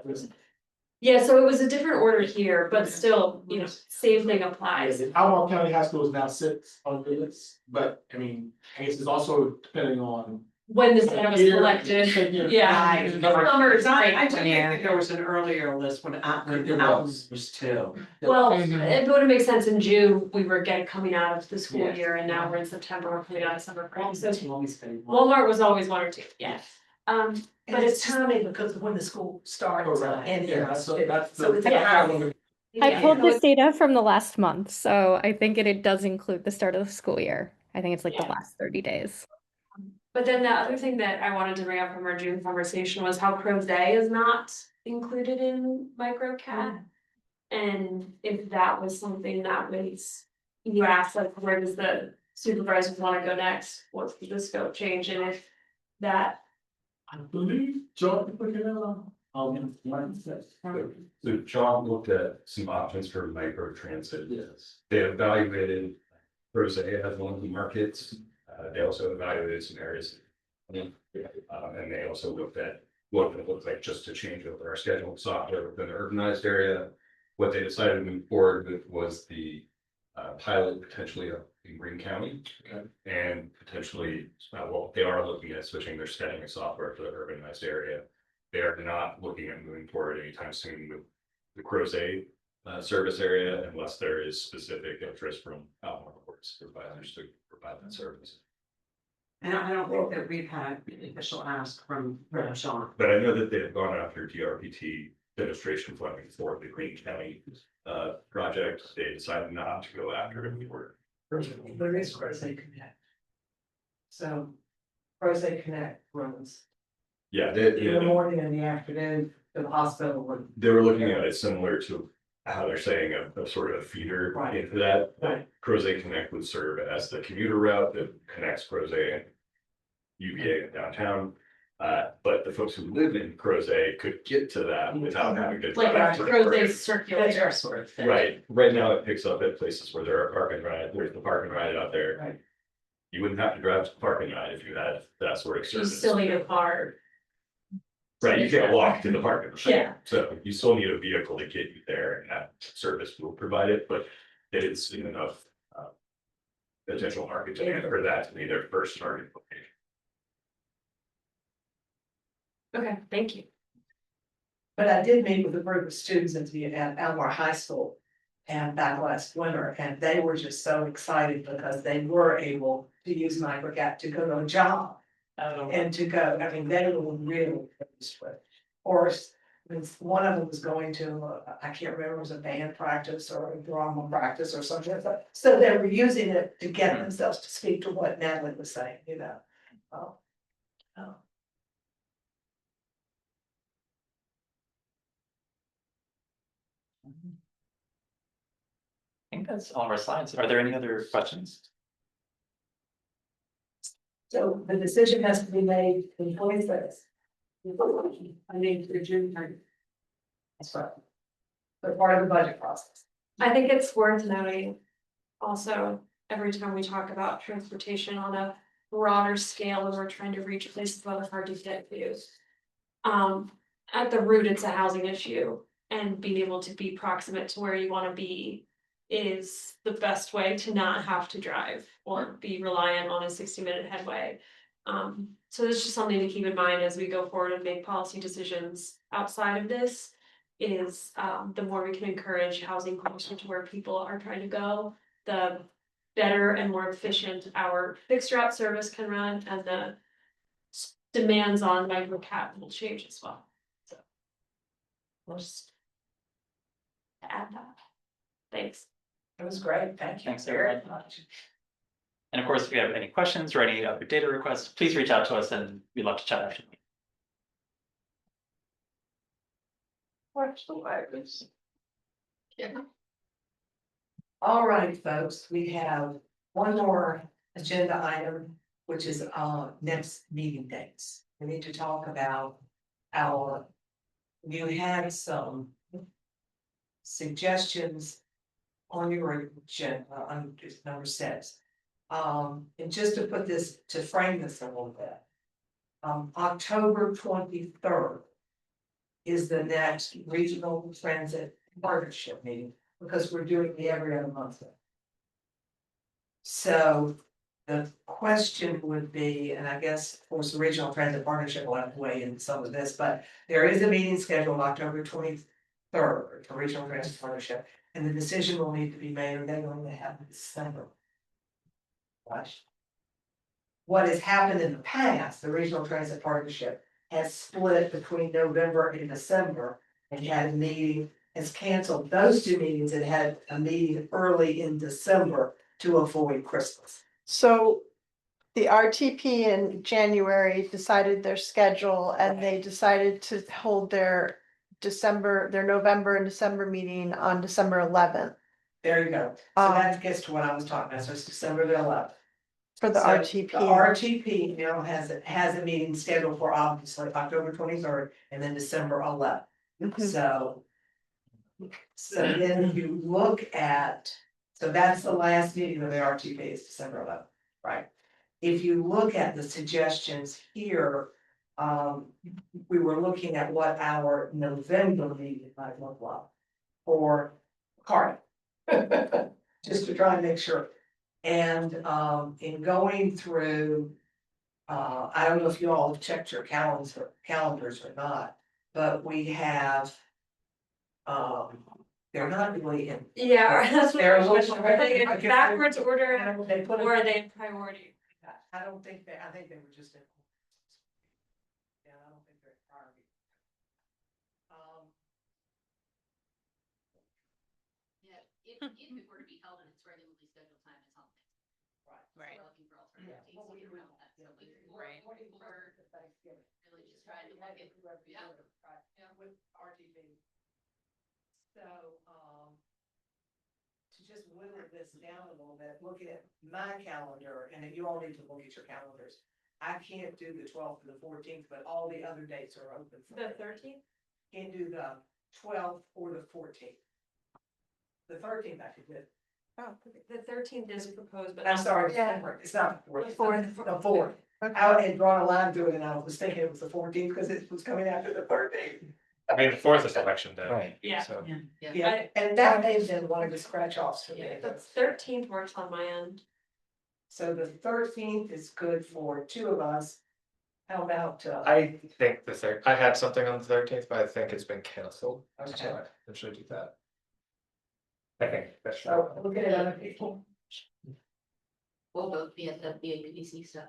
Yeah, so it was a different order here, but still, same thing applies. Albemarle County High School is now 6 on the list, but I mean, I guess it's also depending on. When this data was collected, yeah. Summer is I great. did think that there was an earlier list when Alton was too. Well, it would make sense in June, we were coming out of the school year, and now we're in September, we're coming out of summer break. So Walmart was always 1 or 2, yeah. But it's timing because of when the school starts. And That's so that's it's. I pulled this data from the last month, so I think it does include the start of the school year. I think it's like the last 30 days. But then the other thing that I wanted to bring up from our June conversation was how Crozet is not included in microcat. And if that was something that was, you asked, like, where does the supervisors want to go next? What's the scope change? And if that, I believe John put it on. So John looked at some options for micro transit. Yes. They evaluated Rose as one of the markets. They also evaluated some areas. And they also looked at what it looks like just to change over our scheduled software within the urbanized area. What they decided to move forward with was the pilot potentially up in Greene County. Okay. And potentially, well, they are looking at switching their scheduling software for the urbanized area. They are not looking at moving forward anytime soon with the Crozet service area unless there is specific interest from Albemarle boards providers to provide that service. And I don't think that we've had an official ask from Sean. But I know that they have gone after DRPT demonstration funding for the Greene County project. They decided not to go after it anymore. There is Crozet Connect. So Crozet Connect runs Yeah, in the morning and the afternoon to the hospital. they were looking at it similar to how they're saying a sort of feeder Right. into that. Right. Crozet Connect would serve as the commuter route that connects Crozet and UVA and downtown. But the folks who live in Crozet could get to that without having to. like, drive to the Crozet market. circulator. Sort of thing. Right, right now it picks up at places where there are park and ride, there's the park and ride out there. Right. You wouldn't have to drive to the park and ride if you had that sort of You service. still need a car. Right, you can't walk to the park and ride. Yeah. So you still need a vehicle to get you there, and that service will provide it, but it is seen enough. Potential market demand for that to be their first target location. Okay, thank you. But I did meet with a group of students at Albemarle High School and back last winter, and they were just so excited because they were able to use microgap to go to a job. And to go, I mean, they were really pleased with. Or one of them was going to, I can't remember, it was a band practice or a drama practice or something. So they were using it to get themselves to speak to what Natalie was saying, Oh. I think that's all of our slides. Are there any other questions? So the decision has to be made in 26. I need to June 30. That's right. But part of the budget process. I think it's worth noting also, every time we talk about transportation on a broader scale, and we're trying to reach places that are hard to get to. At the root, it's a housing issue, and being able to be proximate to where you want to be is the best way to not have to drive or be reliant on a 60-minute headway. So it's just something to keep in mind as we go forward and make policy decisions outside of this. Is the more we can encourage housing closer to where people are trying to go, the better and more efficient our fixed route service can run, and the demands on microcap will change as well. So we'll just add that. Thanks. It was great, thank you Thanks, very everyone. much. And of course, if you have any questions or any other data requests, please reach out to us and we'd love to chat after. Watch the virus. All right, folks, we have one more agenda item, which is next meeting dates. We need to talk about our. You had some suggestions on your agenda, on number 6. And just to put this, to frame this a little bit. October 23rd is the next regional transit partnership meeting, because we're doing the every other month thing. So the question would be, and I guess, of course, the regional transit partnership will have to weigh in some of this, but there is a meeting scheduled October 23rd for regional transit partnership, and the decision will need to be made, or they're going to have in December. Gosh. What has happened in the past, the regional transit partnership has split between November and December, and had a meeting, has canceled those 2 meetings and had a meeting early in December to avoid Christmas. So the RTP in January decided their schedule and they decided to hold their November and December meeting on December 11th There you go. So that gets to what I was talking about. So it's December the 11th. for the So RTP. The RTP now has a meeting scheduled for obviously October 23rd and then December 11th. Mhm. So then if you look at, so that's the last meeting of the RTP is December 11th, right? If you look at the suggestions here, we were looking at what our November meeting might look like for CARTA. Just to try and make sure. And in going through, I don't know if you all have checked your calendars or not, but we have. They're not really in. Yeah, that's what They're I a was little- wondering. Are they in I guess backwards they- order They put or it, are they in priority? I don't think I think they were just in. Yeah, I don't think they're in priority. Yeah, if it were to be held in its regularly scheduled time, it's on. Right. We're looking for alternative Yeah. dates to get around that, so we Right. we're really just trying to look at, yeah. With RTP. So, to just whittle this down a little bit, looking at my calendar, and you all need to look at your calendars. I can't do the 12th and the 14th, but all the other dates are open. For The me. 13th? Can't do the 12th or the 14th. The 13th I could do. Oh, the 13th is proposed, but. I'm not- sorry, Yeah. it's not the The 4th. 4th. The 4th. I had drawn a line through it and I was thinking it was the 14th because it was coming after the 13th. I mean, the 4th is election day. Right. Yeah. So, Yeah, and that may have been one of the scratch offs for me. The 13th works on my end. So the 13th is good for 2 of us. How about, I think I had something on the 13th, but I think it's been canceled. Okay. So I usually do that. I think that's. so look at other people. We'll both be at the BAPDC stuff.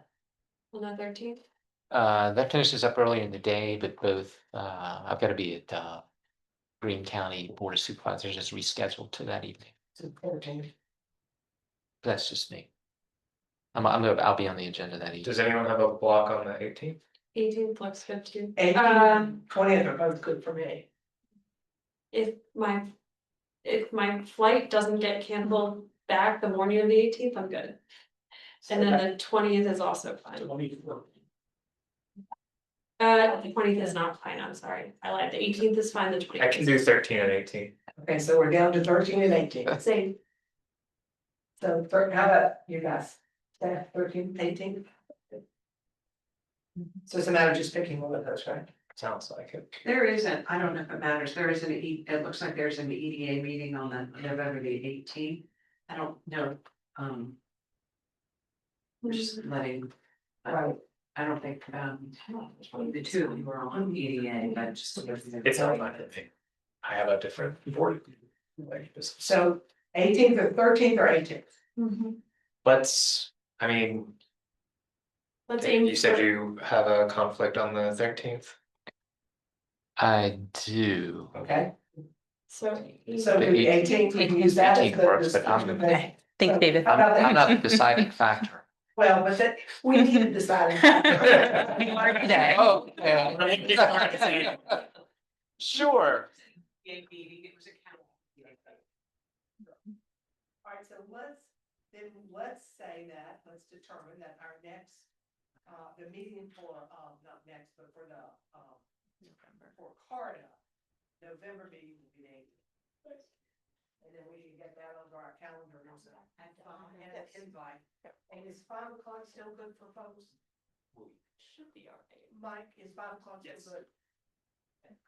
On the 13th? That finishes up early in the day, but both, I've got to be at, Greene County Board of Supervisors is rescheduled to that evening. To 14th. That's just me. I'll be on the agenda that evening. Does anyone have a block on the 18th? 18th looks good too. 18th and 20th are both good for me. If my flight doesn't get canceled back the morning of the 18th, I'm good. And then the 20th is also fine. So let me work. The 20th is not fine, I'm sorry. I lied. The 18th is fine, the 20th. I can do 13 and 18. Okay, so we're down to 13 and 18. Same. So how about you guys? 13, 18? So it's a matter of just picking one of those, right? Sounds like it. There isn't, I don't know if it matters, there is it looks like there's an EDA meeting on the November the 18th. I don't know, we're just letting, Right. I don't think, the 2 of you are on EDA, but just. It's not fine with me. I have a different board. Like this. So 18th or 13th or 18th? Let's, I mean, Let's aim. you said for- you have a conflict on the 13th. I do. Okay. So The the 18th, we can use that as 18th works, the. but I'm- Okay. Thanks, David. I'm not the deciding factor. Well, but that, we need to decide. Today. Oh, yeah. Sure. All right, so let's say that, let's determine that our next, the meeting for, not next, but for the, for CARTA, November meeting will be 8th. And then we can get that onto our calendar and and an invite. And is 5 o'clock still good for folks? Should be all right. Mike, is 5 o'clock still good?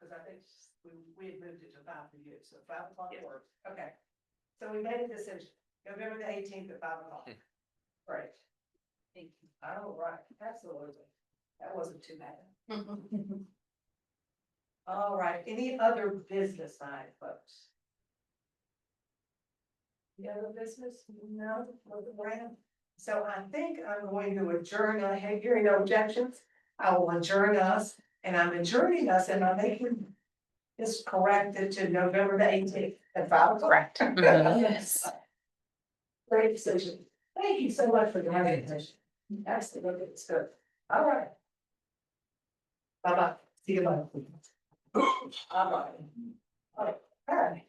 Cause I think we had moved it to 5 for you, so 5 o'clock works, okay. So we made a decision, November the 18th at 5 o'clock. Great. Thank you. All right, absolutely. That wasn't too bad. All right, any other business side, folks? Any other business? No, nothing around. So I think I'm going to adjourn, I have hearing no objections. I will adjourn us, and I'm adjourning us, and I'm making this corrected to November the 18th at 5 o'clock. Correct. Yes. Great decision. Thank you so much for your attention. Excellent, it's good. All right. Bye-bye. See you later. Bye-bye. All right.